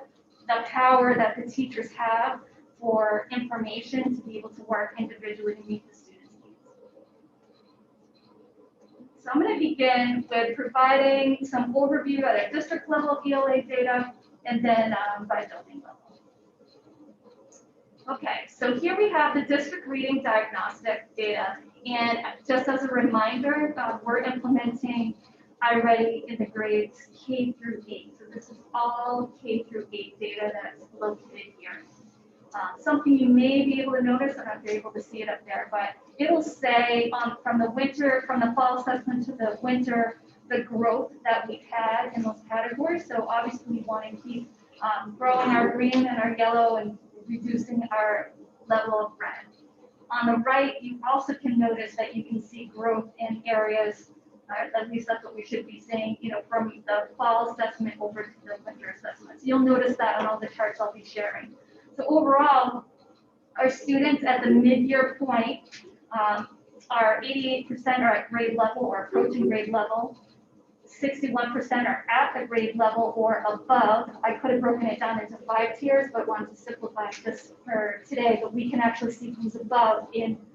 the power that the teachers have for information to be able to work individually to meet the students' needs. So I'm going to begin with providing some overview at a district level ELA data, and then by building level. Okay, so here we have the district reading diagnostic data, and just as a reminder, we're implementing iReady in the grades K through 8. So this is all K through 8 data that's located here. Something you may be able to notice, I don't know if you're able to see it up there, but it'll say from the fall assessment to the winter, the growth that we've had in those categories. So obviously we want to keep growing our green and our yellow and reducing our level of red. On the right, you also can notice that you can see growth in areas, at least that's what we should be saying, from the fall assessment over to the winter assessment. So you'll notice that on all the charts I'll be sharing. So overall, our students at the mid-year point, are 88% are at grade level or approaching grade level. 61% are at the grade level or above. I could have broken it down into 5 tiers, but wanted to simplify this for today. But we can actually see who's above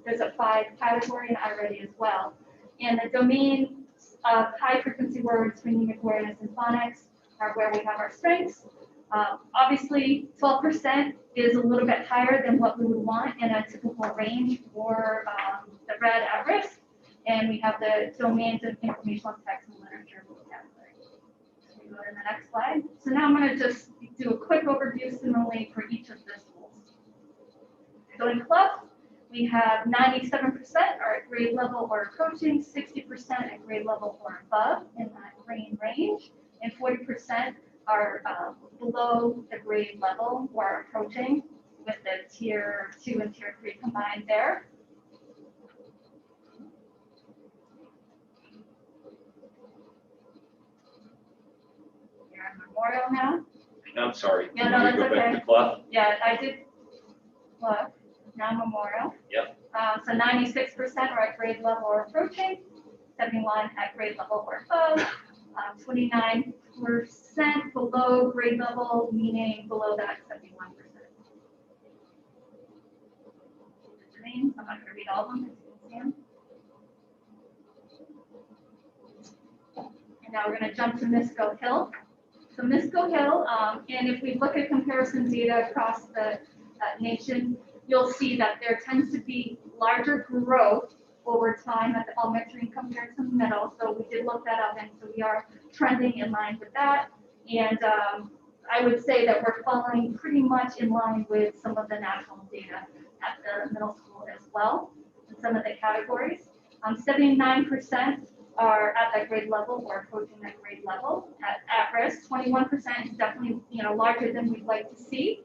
there's a 5 category in iReady as well. And the domain of high frequency words, phonemic awareness, and phonics are where we have our strengths. Obviously, 12% is a little bit higher than what we would want in a typical range for the red at risk. And we have the domains of informational text and literature vocabulary. So we go to the next slide. So now I'm going to just do a quick overview similarly for each of the schools. So in club, we have 97% are at grade level or approaching, 60% at grade level or above in that green range, and 40% are below the grade level or approaching, with the tier 2 and tier 3 combined there. Memorial now. No, I'm sorry. Yeah, no, that's Go back okay. to Clough. Yeah, I did look. Now Memorial. Yep. So 96% are at grade level or approaching, 71 at grade level or above, 29% below grade level, meaning below that 71%. I'm not going to read all of them. And now we're going to jump to Misco Hill. So Misco Hill, and if we look at comparison data across the nation, you'll see that there tends to be larger growth over time at the elementary compared to the middle. So we did look that up, and so we are trending in line with that. And I would say that we're following pretty much in line with some of the national data at the middle school as well, in some of the categories. 79% are at that grade level or approaching that grade level at risk. 21% is definitely larger than we'd like to see,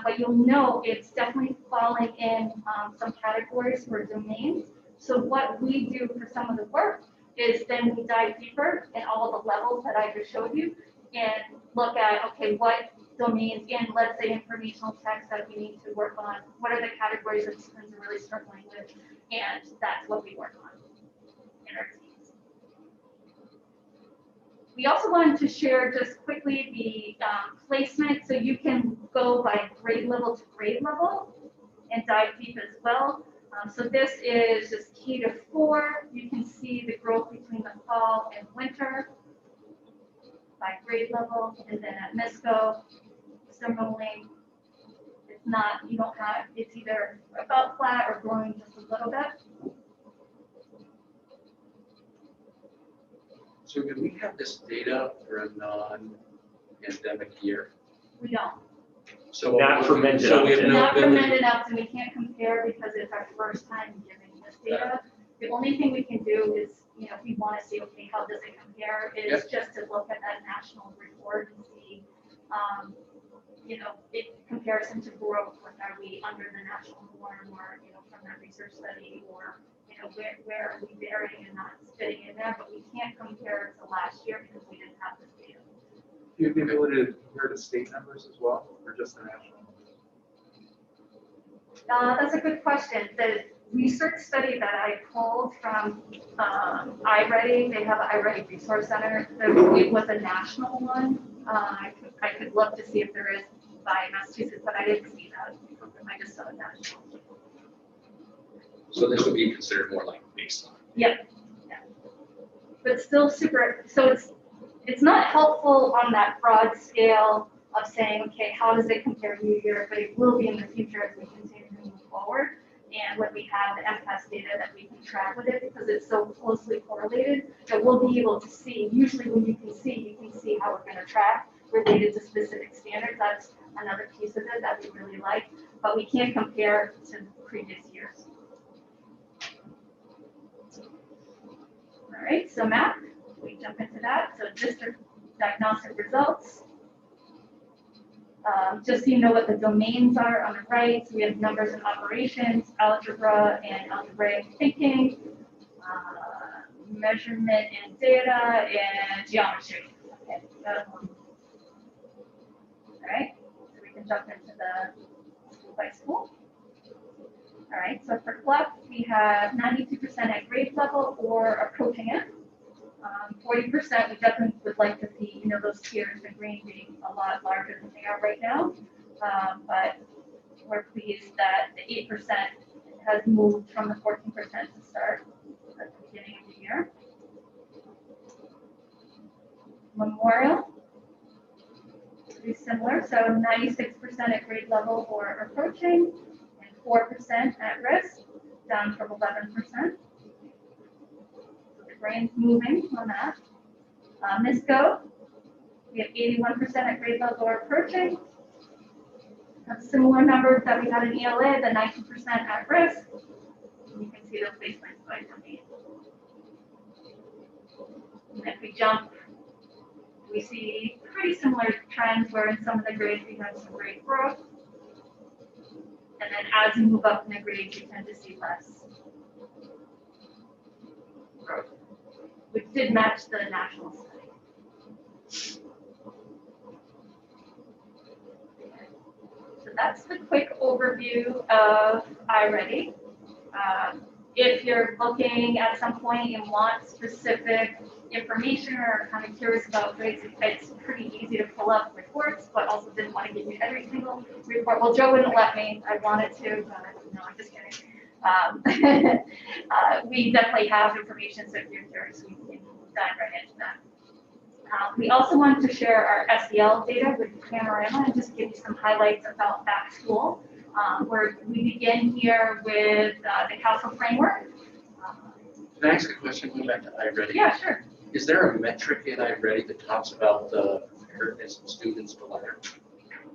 but you'll know it's definitely falling in some categories for domains. So what we do for some of the work is then we dive deeper in all the levels that I just showed you and look at, okay, what domains in, let's say, informational text that we need to work on, what are the categories that students are really struggling with, and that's what we work on in our teams. We also wanted to share just quickly the placement, so you can go by grade level to grade level and dive deep as well. So this is just K to 4. You can see the growth between the fall and winter by grade level, and then at Misco, similarly, it's not, you don't have, it's either about flat or growing just a little bit. So do we have this data for a non-pandemic year? We don't. So Not for Mendon-Upton. So we have no Not for ability. Mendon-Upton, we can't compare because it's our first time giving this data. The only thing we can do is, if we want to see, okay, how does it compare, is just to look at that national report and see, in comparison to growth, like are we under the national norm or, from that research study, or, where are we varying and not fitting in there, but we can't compare to last year because we didn't have this data. Do you have the ability to compare to state numbers as well, or just the national? That's a good question. The research study that I pulled from iReady, they have an iReady Resource Center. It was a national one. I could look to see if there is by Massachusetts, but I didn't see that. I just saw a national. So this would be considered more like baseline. Yeah. But still super, so it's not helpful on that broad scale of saying, okay, how does it compare year to year, but it will be in the future as we continue to move forward. And when we have the MCAS data that we can track with it, because it's so closely correlated, that we'll be able to see, usually when you can see how we're going to track related to specific standards. That's another piece of it that we really like, but we can't compare to previous years. All right, so map, we jump into that. So district diagnostic results. Just so you know what the domains are on the right, so we have numbers and operations, algebra and algebraic thinking, measurement and data, and geometry. Okay. All right, so we can jump into the school by school. All right, so for CLEP, we have 92% at grade level or approaching it. 40%, we definitely would like to see, you know, those tiers in green being a lot larger than they are right now. But we're pleased that the 8% has moved from the 14% to start at the beginning of the year. Memorial, pretty similar, so 96% at grade level or approaching, and 4% at risk, down from 11%. Brain's moving on that. MISCO, we have 81% at grade level or approaching. Have similar numbers that we had in ELA, the 90% at risk. You can see those baselines by domain. And if we jump, we see pretty similar trends where in some of the grades we have some grade growth. And then as you move up in the grades, you tend to see less growth, which did match the national study. So that's the quick overview of iReady. If you're looking at some point and want specific information or kind of curious about grades, it's pretty easy to pull up reports, but also didn't want to give you every single report. Well, Joe wouldn't let me. I wanted to, but no, I'm just kidding. We definitely have information, so if you're curious, we can dive right into that. We also wanted to share our SEL data with Panorama and just give you some highlights about back school, where we begin here with the CASEL framework. Can I ask a question going back to iReady? Yeah, sure. Is there a metric in iReady that talks about the preparedness of students to learn?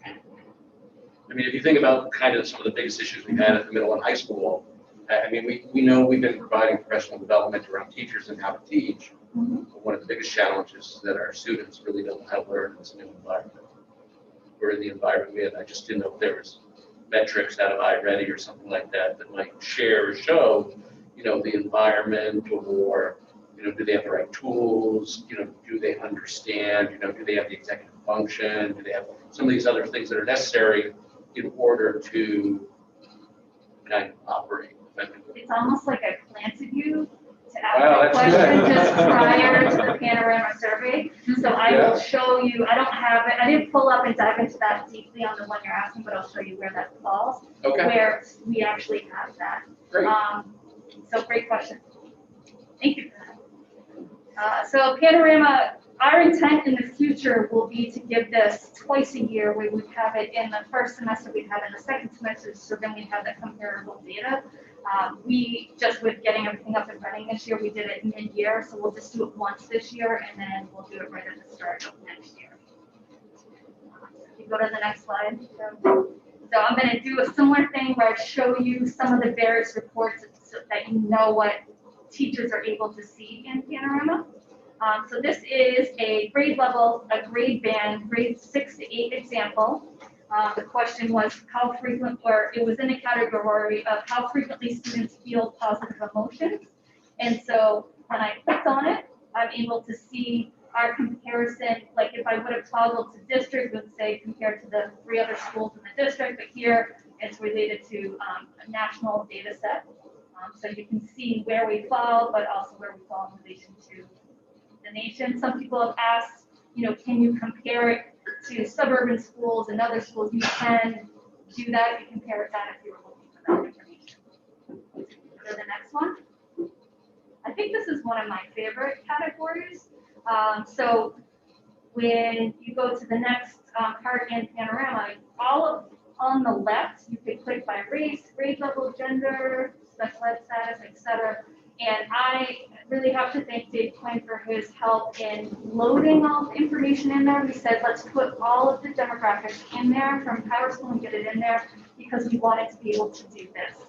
I mean, if you think about kind of some of the biggest issues we've had at the middle and high school, I mean, we know we've been providing professional development around teachers and how to teach. Mm-hmm. But one of the biggest challenges is that our students really don't know how to learn in this new environment. We're in the environment we have. I just didn't know if there was metrics out of iReady or something like that that might share or show, you know, the environment, or, you know, do they have the right tools? You know, do they understand? You know, do they have the executive function? Do they have some of these other things that are necessary in order to kind of operate effectively? It's almost like I planted you to ask Wow, that that's question good. just prior to the Panorama survey. So I will show you, I don't have it, I didn't pull up and dive into that deeply on the one you're asking, but I'll show you where that falls, Okay, where we actually have that. great. So great question. Thank you for that. So Panorama, our intent in the future will be to give this twice a year. We would have it in the first semester, we'd have it in the second semester, so then we'd have that comparable data. We just, with getting everything up and running this year, we did it mid-year, so we'll just do it once this year, and then we'll do it right at the start of next year. If you go to the next slide. So I'm going to do a similar thing where I show you some of the various reports so that you know what teachers are able to see in Panorama. So this is a grade level, a grade band, grade 6 to 8 example. The question was how frequent, or it was in a category of how frequently students feel positive emotions. And so when I clicked on it, I'm able to see our comparison. Like if I would have toggled to district, it would say compared to the 3 other schools in the district, but here it's related to a national data set. So you can see where we fall, but also where we fall in relation to the nation. Some people have asked, you know, can you compare it to suburban schools and other schools? You can do that. You compare it that if you were looking for that information. Go to the next one. I think this is one of my favorite categories. So when you go to the next part in Panorama, all of on the left, you can click by race, grade level, gender, special ed status, etc. And I really have to thank Dave Coyne for his help in loading all the information in there. We said, let's put all of the demographics in there from PowerSchool and get it in there because we wanted to be able to do this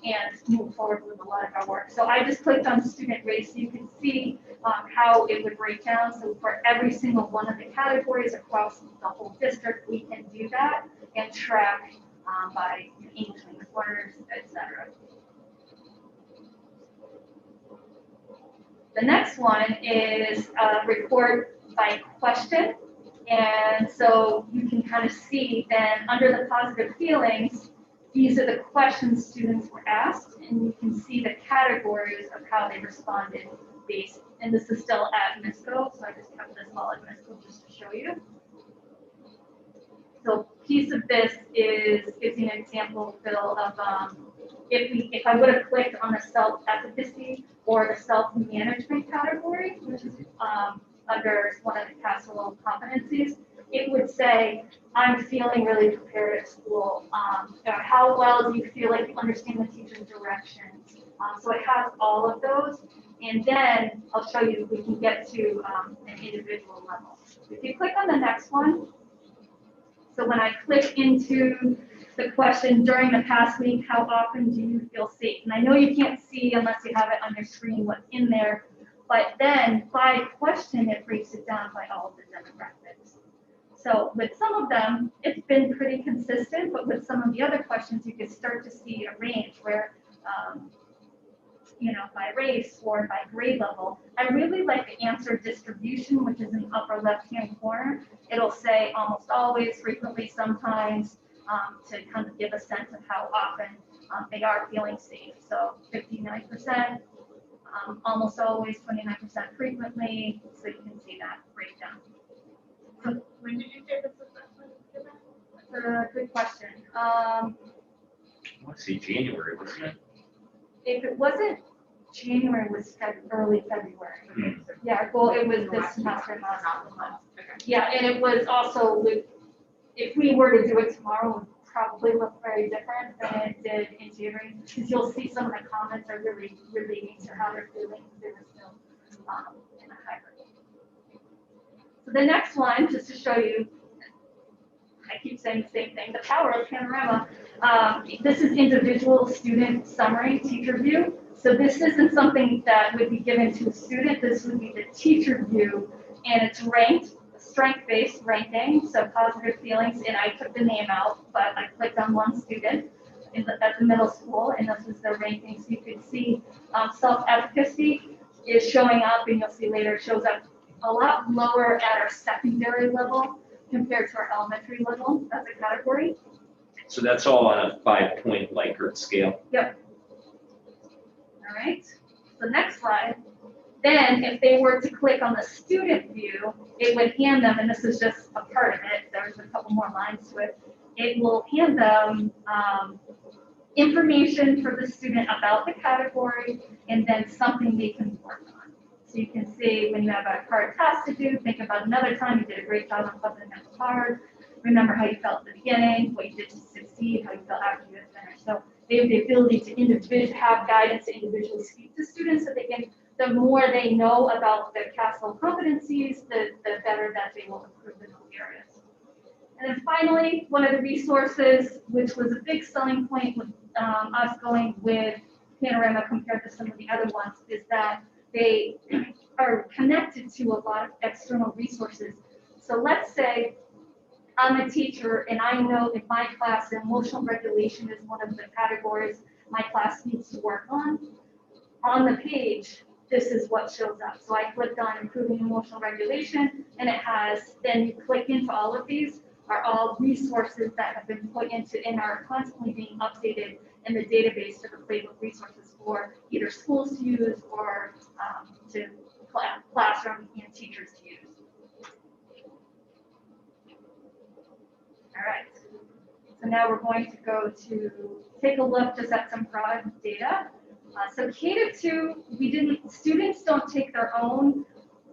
and move forward with a lot of our work. So I just clicked on student race so you can see how it would break down. So for every single one of the categories across the whole district, we can do that and track by English language learners, etc. The next one is report by question. And so you can kind of see then under the positive feelings, these are the questions students were asked, and you can see the categories of how they responded based, and this is still at MISCO, so I just kept this all at MISCO just to show you. So piece of this gives you an example, Phil, of if I would have clicked on the self-efficacy or the self-management category, which is under one of the casserole competencies, it would say, I'm feeling really prepared at school. Or how well do you feel like you understand the teacher's directions? So it has all of those. And then I'll show you, we can get to an individual level. If you click on the next one, so when I click into the question during the past week, how often do you feel safe? And I know you can't see unless you have it on your screen what's in there, but then by question, it breaks it down by all of the demographics. So with some of them, it's been pretty consistent, but with some of the other questions, you can start to see a range where, by race or by grade level. I really like the answer distribution, which is in the upper left-hand corner. It'll say almost always, frequently, sometimes, to kind of give a sense of how often they are feeling safe. So 59%, almost always, 29% frequently, so you can see that breakdown. So When did you take this assessment? that's a good question. I want to see January, wasn't it? If it wasn't January, it was early February. Yeah, well, it was this semester, not the month. Yeah, and it was also, if we were to do it tomorrow, it would probably look very different than it did in January, because you'll see some of the comments are really relating to how they're feeling. They were still in a hybrid. So the next one, just to show you, I keep saying the same thing, the power of Panorama. This is individual student summary teacher view. So this isn't something that would be given to a student. This would be the teacher view, and it's ranked, strength-based ranking, so positive feelings, and I took the name out, but I clicked on one student at the middle school, and this is their ranking. So you can see self-efficacy is showing up, and you'll see later it shows up a lot lower at our secondary level compared to our elementary level as a category. So that's all on a 5-point Likert scale. Yep. All right, so next slide. Then if they were to click on the student view, it would hand them, and this is just a part of it, there's a couple more lines to it, it will hand them information for the student about the category and then something they can work on. So you can see when you have a hard task to do, think about another time you did a great job on something that was hard. Remember how you felt at the beginning, what you did to succeed, how you felt after you had finished. So they have the ability to have guidance to individually speak to students so they can, the more they know about the CASEL competencies, the better that they will improve in those areas. And then finally, one of the resources, which was a big selling point with us going with Panorama compared to some of the other ones, is that they are connected to a lot of external resources. So let's say I'm a teacher and I know in my class emotional regulation is one of the categories my class needs to work on. On the page, this is what shows up. So I clicked on improving emotional regulation, and it has, then you click into all of these, are all resources that have been put into and are constantly being updated in the database to the playbook resources for either schools to use or to classroom and teachers to use. All right, so now we're going to go to take a look just at some broad data. So K-2, students don't take their own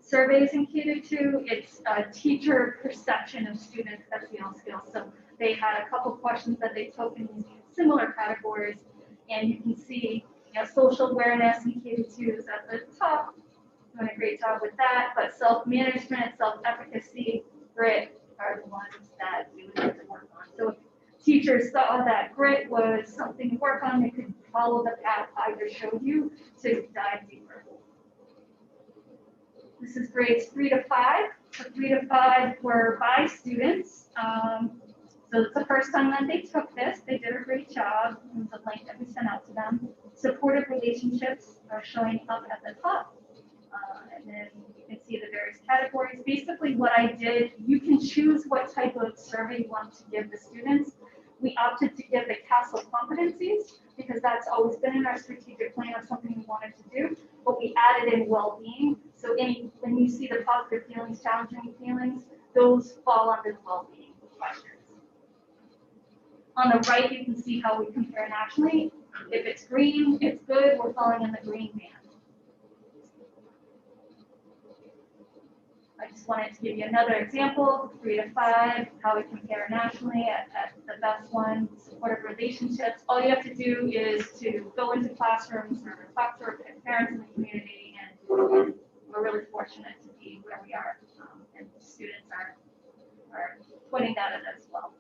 surveys in K-2, it's a teacher perception of students' SEL skills. So they had a couple questions that they took in similar categories, and you can see, social awareness in K-2 is at the top, doing a great job with that, but self-management, self-efficacy, grit are the ones that we would have to work on. So if teachers saw that grit was something to work on, they could follow the path I just showed you to dive deeper. This is grades 3 to 5. So 3 to 5 were by students. So it's the first time that they took this. They did a great job. It was a link that we sent out to them. Supportive relationships are showing up at the top. And then you can see the various categories. Basically what I did, you can choose what type of survey you want to give the students. We opted to get the CASEL competencies because that's always been in our strategic plan of something we wanted to do, but we added in well-being. So when you see the positive feelings, challenging feelings, those fall under the well-being questions. On the right, you can see how we compare nationally. If it's green, it's good, we're falling in the green band. I just wanted to give you another example, 3 to 5, how we compare nationally at the best one, supportive relationships. All you have to do is to go into classrooms or talk to our parents in the community, and we're really fortunate to be where we are. And students are pointing that out as well.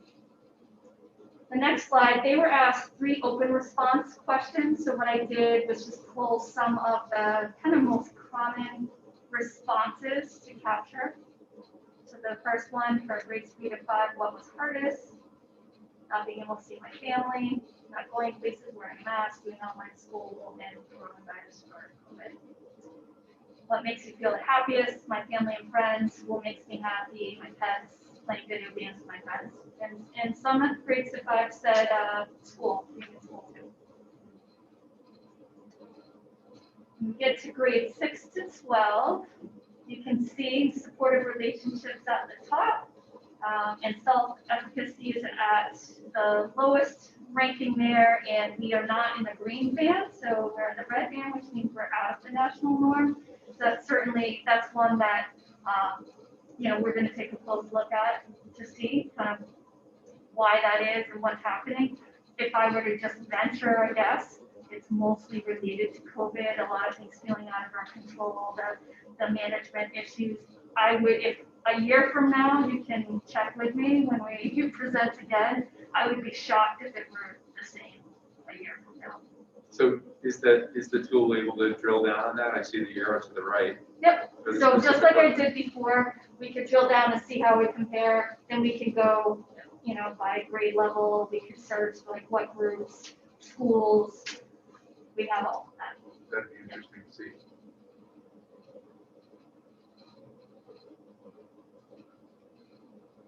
The next slide, they were asked 3 open response questions. So what I did was just pull some of the kind of most common responses to capture. So the first one for grades 3 to 5, what was hardest? Not being able to see my family, not going places, wearing masks, doing online school, and coronavirus or COVID. What makes you feel the happiest? My family and friends. What makes me happy? My pets, playing video games with my friends. And some of grades 3 to 5 said school, maybe school too. When you get to grades 6 to 12, you can see supportive relationships at the top, and self-efficacy is at the lowest ranking there, and we are not in the green band, so we're in the red band, which means we're out of the national norm. So that's one that we're going to take a close look at to see kind of why that is and what's happening. If I were to just venture a guess, it's mostly related to COVID, a lot of things feeling out of our control, the management issues. I would, if a year from now, you can check with me when you present again, I would be shocked if it were the same a year from now. So is the tool able to drill down on that? I see the arrow to the right. Yep. So just like I did before, we could drill down and see how we compare. Then we could go, by grade level. We could search like what groups, schools. We have all of that. That'd be interesting to see.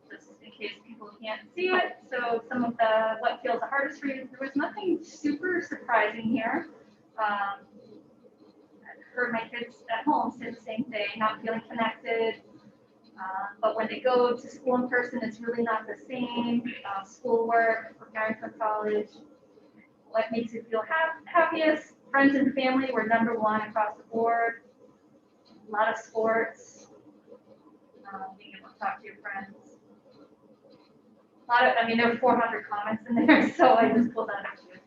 Just in case people can't see it. So some of what feels the hardest for you, there was nothing super surprising here. I've heard my kids at home say the same thing, not feeling connected. But when they go to school in person, it's really not the same. Schoolwork, preparing for college. What makes you feel happiest? Friends and family were #1 across the board. A lot of sports, being able to talk to your friends. There were 400 comments in there, so I just pulled out a few.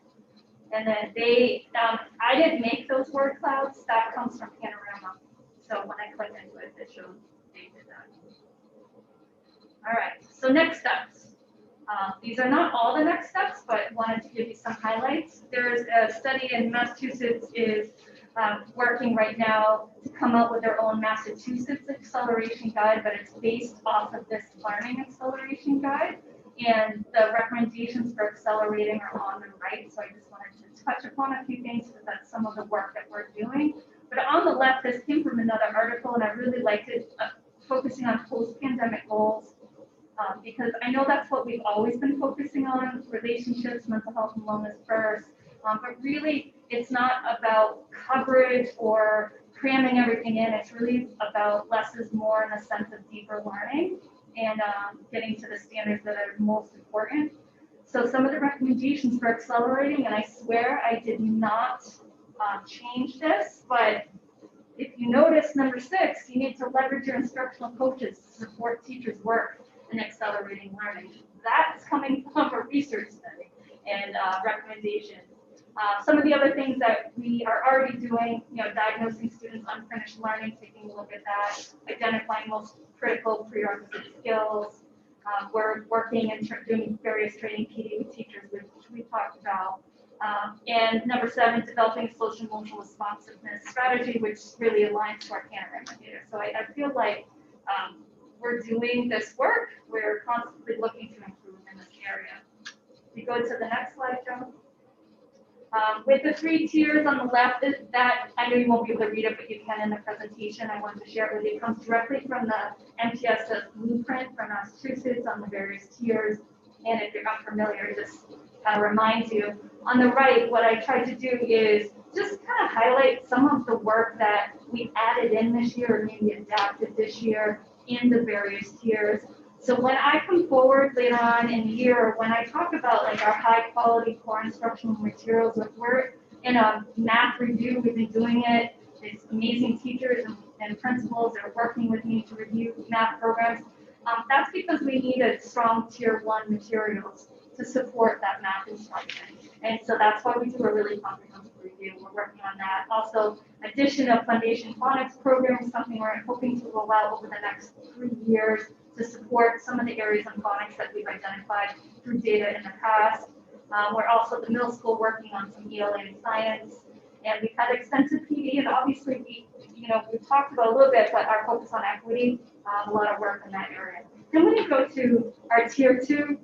And then I didn't make those word clouds. That comes from Panorama. So when I click into it, it shows they did that. All right, so next steps. These are not all the next steps, but wanted to give you some highlights. There's a study in Massachusetts is working right now to come up with their own Massachusetts acceleration guide, but it's based off of this learning acceleration guide. And the recommendations for accelerating are on the right. So I just wanted to touch upon a few things because that's some of the work that we're doing. But on the left, this came from another article, and I really liked it, focusing on post-pandemic goals. Because I know that's what we've always been focusing on, relationships, mental health and wellness first. But really, it's not about coverage or cramming everything in. It's really about less is more in a sense of deeper learning and getting to the standards that are most important. So some of the recommendations for accelerating, and I swear I did not change this, but if you notice number 6, you need to leverage your instructional coaches to support teachers' work in accelerating learning. That's coming from a research study and recommendations. Some of the other things that we are already doing, diagnosing students' unfinished learning, taking a look at that, identifying most critical prerequisite skills. We're working and doing various training PD with teachers, which we talked about. And number 7, developing a social emotional responsiveness strategy, which really aligns to our Panorama data. So I feel like we're doing this work. We're constantly looking to improve in this area. If you go to the next slide, Joe. With the 3 tiers on the left, that I know you won't be able to read it, but you can in the presentation. I wanted to share it with you. It comes directly from the MTSS blueprint from Massachusetts on the various tiers. And if you're unfamiliar, it just kind of reminds you. On the right, what I tried to do is just kind of highlight some of the work that we added in this year or maybe adapted this year in the various tiers. So when I come forward later on in the year, when I talk about like our high quality core instructional materials, if we're in a math review, we've been doing it. It's amazing teachers and principals that are working with me to review math programs. That's because we needed strong tier 1 materials to support that math instruction. And so that's why we do a really comprehensive review. We're working on that. Also, addition of foundation phonics program is something we're hoping to roll out over the next 3 years to support some of the areas in phonics that we've identified through data in the past. We're also at the middle school working on some ELA and science. And we've had extensive PD, and obviously we've talked about a little bit, but our focus on equity, a lot of work in that area. Then when you go to our tier 2,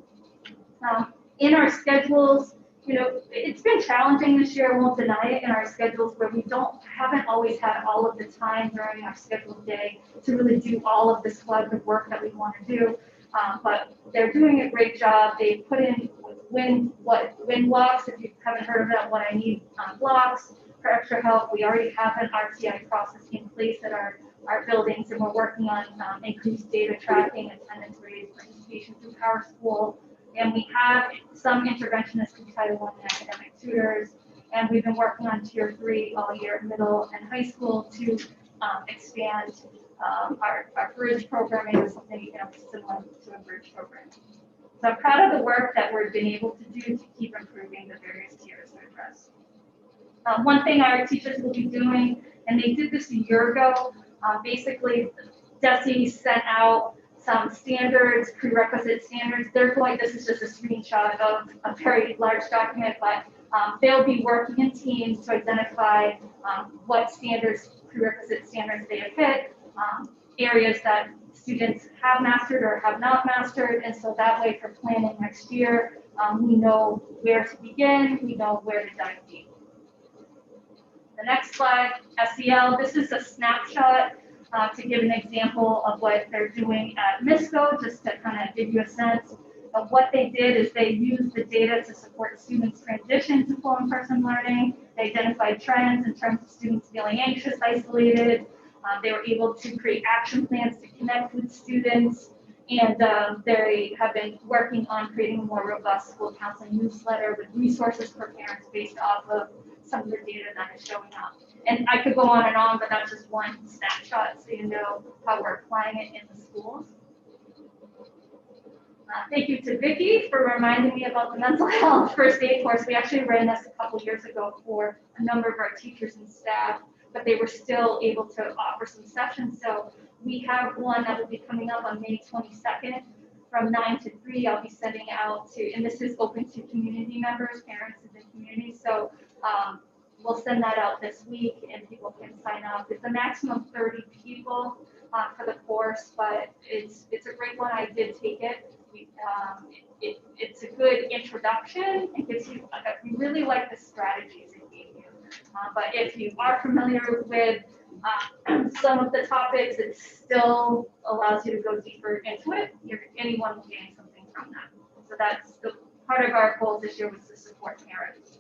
in our schedules, it's been challenging this year, I won't deny it, in our schedules where we haven't always had all of the time during our scheduled day to really do all of this collaborative work that we want to do. But they're doing a great job. They put in win blocks. If you haven't heard of that, what I need blocks for extra help. We already have an RTI process in place at our buildings, and we're working on increased data tracking, attendance rates, participation through Power School. And we have some interventionists through Title I academic tutors. And we've been working on tier 3 all year, middle and high school, to expand our bridge programming or something similar to a bridge program. So I'm proud of the work that we've been able to do to keep improving the various tiers we address. One thing our teachers will be doing, and they did this a year ago, basically DESE sent out some standards, prerequisite standards. This is just a screenshot of a very large document, but they'll be working in teams to identify what prerequisite standards they have hit, areas that students have mastered or have not mastered, and so that way for planning next year, we know where to begin, we know where to dive deep. The next slide, SEL, this is a snapshot to give an example of what they're doing at MISCO, just to kind of give you a sense of what they did is they used the data to support students' transition to full in-person learning. They identified trends in terms of students feeling anxious, isolated. They were able to create action plans to connect with students, and they have been working on creating a more robust school counseling newsletter with resources for parents based off of some of the data that is showing up. And I could go on, but that's just one snapshot so you know how we're applying it in the schools. Thank you to Vicki for reminding me about the mental health first aid course. We actually ran this a couple years ago for a number of our teachers and staff, but they were still able to offer some sessions. So we have one that will be coming up on May 22nd from 9 to 3. I'll be sending out to, and this is open to community members, parents in the community. So we'll send that out this week and people can sign up. It's a maximum of 30 people for the course, but it's a great one. I did take it. It's a good introduction. It gives you, we really like the strategies it gave you. But if you are familiar with some of the topics, it still allows you to go deeper into it. Anyone will gain something from that. So that's the part of our goal this year, was to support parents.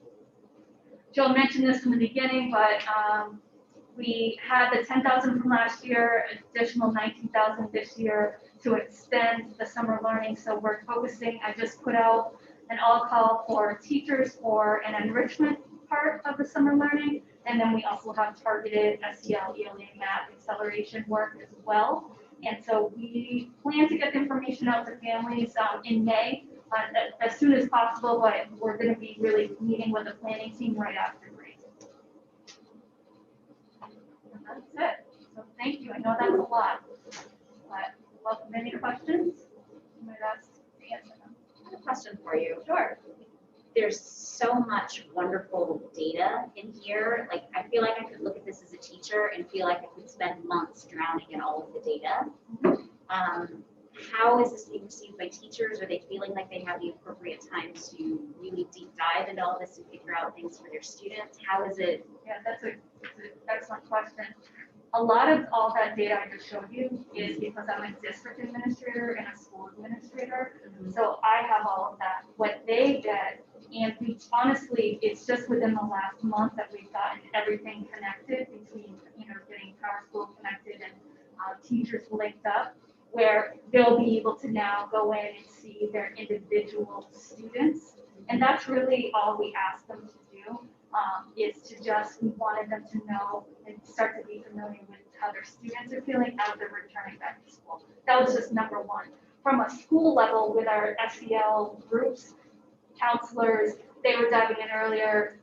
Jill mentioned this in the beginning, but we had the 10,000 from last year, additional 19,000 this year to extend the summer learning. So we're focusing, I just put out an all-call for teachers for an enrichment part of the summer learning. And then we also have targeted SEL, ELA, math acceleration work as well. And so we plan to get the information out to families in May as soon as possible, but we're going to be really meeting with the planning team right after break. And that's it. So thank you. I know that's a lot, but welcome any questions. I'm going to ask to answer them. I have a question for you. Sure. There's so much wonderful data in here. Like, I feel like I could look at this as a teacher and feel like I could spend months drowning in all of the data. How is this being received by teachers? Are they feeling like they have the appropriate time to really deep dive into all this and figure out things for their students? How is it? Yeah, that's an excellent question. A lot of all that data I just showed you is because I'm a district administrator and a school administrator. So I have all of that, what they get. And we honestly, it's just within the last month that we've gotten everything connected between, getting PowerSchool connected and teachers linked up, where they'll be able to now go in and see their individual students. And that's really all we ask them to do, is to just, we wanted them to know and start to be familiar with how their students are feeling as they're returning back to school. That was just number one. From a school level with our SEL groups, counselors, they were diving in earlier,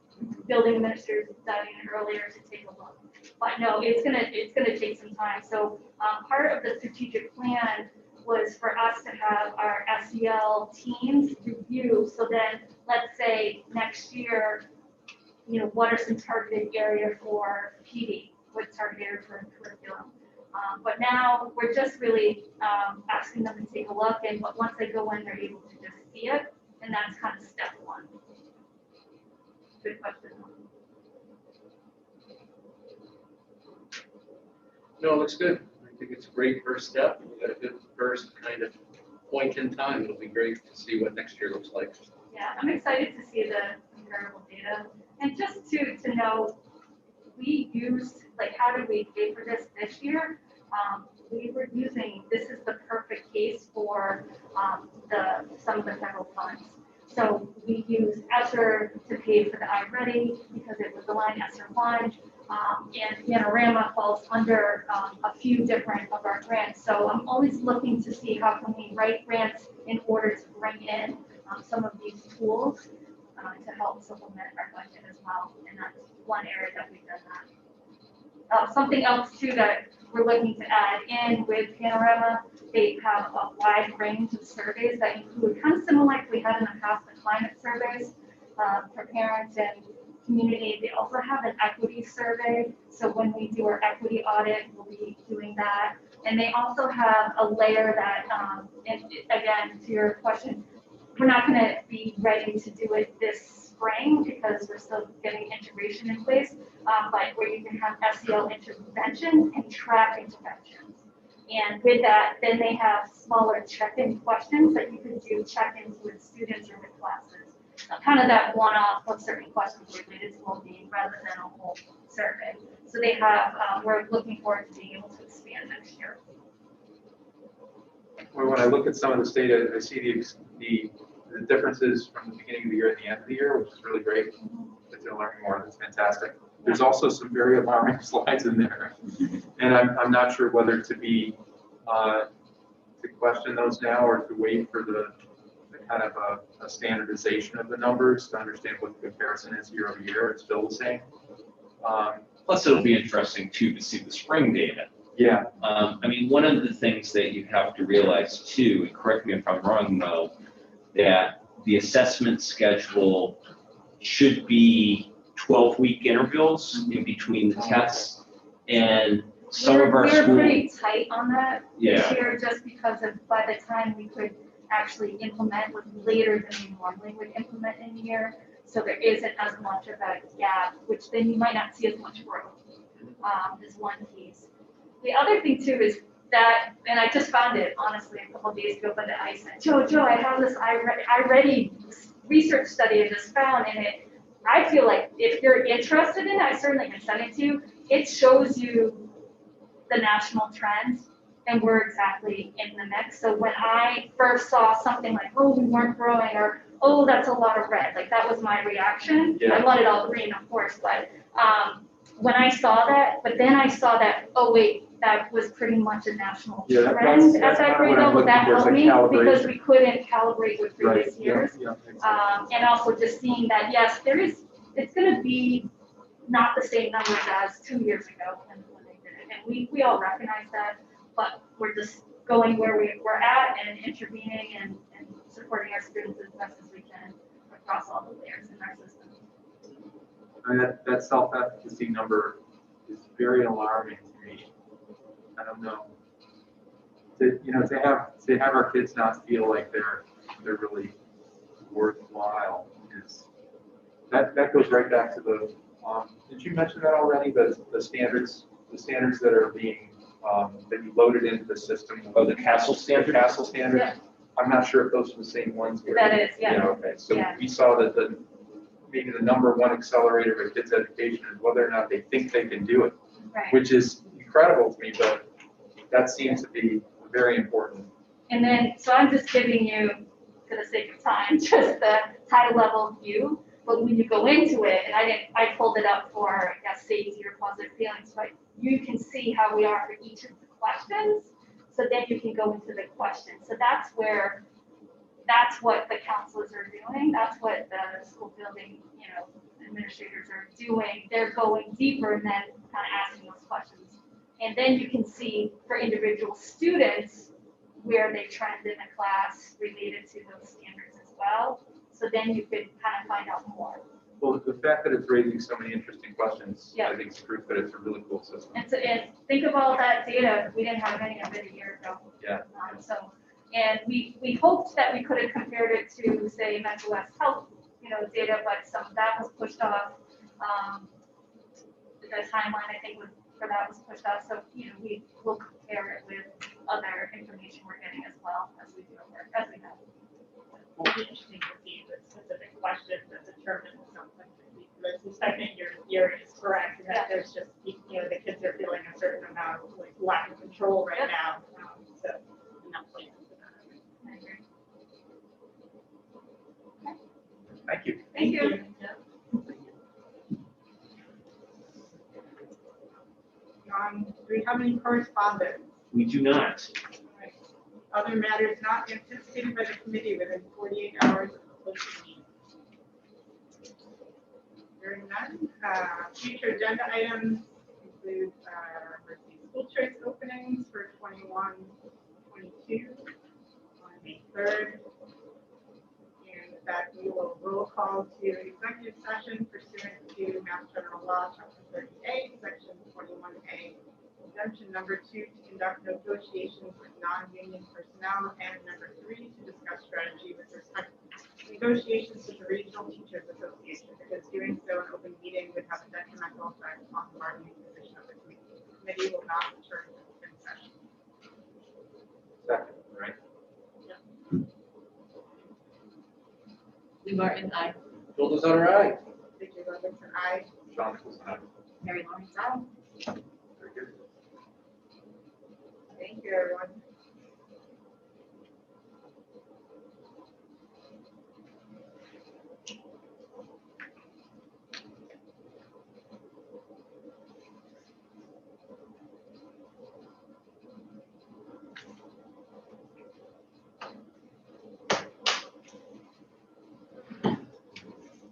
building administrators diving in earlier to take a look. But no, it's gonna take some time. So part of the strategic plan was for us to have our SEL teams review. So then, let's say next year, what are some targeted areas for PD? What's targeted area for curriculum? But now we're just really asking them to take a look, and once they go in, they're able to just see it, and that's kind of step one. Good question. No, it looks good. I think it's a great first step. We got a good first kind of point in time. It'll be great to see what next year looks like. Yeah, I'm excited to see the comparable data, and just to know, we used, like, how did we pay for this year? We were using, this is the perfect case for some of the federal funds. So we used ESSER to pay for the iReady because it was the line ESSER 1, and Panorama falls under a few different of our grants. So I'm always looking to see how can we write grants in order to bring in some of these tools to help supplement our budget as well. And that's one area that we've done that. Something else too that we're looking to add in with Panorama, they have a wide range of surveys that include, kind of similar like we had in the past, the climate surveys for parents and community. They also have an equity survey. So when we do our equity audit, we'll be doing that. And they also have a layer that, and again, to your question, we're not going to be ready to do it this spring because we're still getting integration in place, but where you can have SEL intervention and track interventions. And with that, then they have smaller check-in questions that you can do check-ins with students or with classes. Kind of that one-off of certain questions related to well-being rather than a whole survey. So they have, we're looking forward to being able to expand next year. Well, when I look at some of this data, I see the differences from the beginning of the year and the end of the year, which is really great. If they're learning more, that's fantastic. There's also some very alarming slides in there, and I'm not sure whether to be to question those now or to wait for the kind of a standardization of the numbers to understand what the comparison is year over year. It's still the same. Plus, it'll be interesting too to see the spring data. Yeah. I mean, one of the things that you have to realize too, and correct me if I'm wrong, though, that the assessment schedule should be 12-week intervals in between the tests, and some of our We're schools. pretty tight on that this Yeah. year, just because of by the time we could actually implement was later than we normally would implement in a year. So there isn't as much of a gap, which then you might not see as much growth. Is one piece. The other thing too is that, and I just found it honestly a couple of days ago, but I said, Joe, I have this iReady research study I just found, and I feel like if you're interested in it, I certainly can send it to you. It shows you the national trends, and we're exactly in the mix. So when I first saw something like, oh, we weren't growing, or oh, that's a lot of red, like that was my reaction. Yeah. I wanted all green, of course, but when I saw that, but then I saw that, oh wait, that was pretty much a national trend at that grade level. That helped me because we couldn't calibrate with previous years. Yeah, exactly. And also just seeing that, yes, it's going to be not the same numbers as 2 years ago when they did it. And we all recognize that, but we're just going where we're at and intervening and supporting our students as best as we can across all the layers in our system. And that self-efficacy number is very alarming to me. I don't know. To have our kids not feel like they're really worthwhile is that goes right back to the. Did you mention that already? The standards the standards that are being, that you loaded into the system. Oh, the Castle The standard? Castle standards. Yeah. I'm not sure if those are the same ones here. That is, yeah. Okay, so Yeah. we saw that maybe the number one accelerator for kids' education is whether or not they think they can do it, Right. which is incredible to me, but that seems to be very important. And then, so I'm just giving you, for the sake of time, just the high level view. But when you go into it, and I pulled it up for, I guess, safety or positive feelings, but you can see how we are for each of the questions. So then you can go into the questions. So that's what the counselors are doing. That's what the school building, administrators are doing. They're going deeper and then kind of asking those questions. And then you can see for individual students where they trend in a class related to those standards as well. So then you could kind of find out more. Well, the fact that it's raising so many interesting questions, Yeah. I think is proof that it's a really cool system. And think of all that data. We didn't have any of it a year ago. Yeah. And we hoped that we could have compared it to, say, mental West health, data, but some of that was pushed off. The timeline, I think, for that was pushed off. So, we will compare it with other information we're getting as well as we do our work, as we know. It'll be interesting to see the specific questions that determine something. The second your is correct, and that there's just, the kids are feeling a certain amount of like lack of control right Yep. now. So, and that plays into that. I agree. Thank you. Thank you. Do we have any correspondence? We do not. Other matters not anticipated by the committee within 48 hours of the posted meeting. Hearing none. Future agenda items include school choice openings for 21-22 on May 3rd. And with that, we will roll call to executive session pursuant to Mass General Law, Chapter 30A, Section 21A. Exemption number 2, to conduct negotiations with non-union personnel, and number 3, to discuss strategy with respect to negotiations with the Regional Teachers Association, because doing so in open meeting would have a detrimental effect on the bargaining position of the committee. The committee will not return to open session. Second, right? Lee Martin, aye. Bill is on our eye. Vicki Robinson, aye. Sean Nicholson, aye. Mary Lawrence, aye. Very good. Thank you, everyone.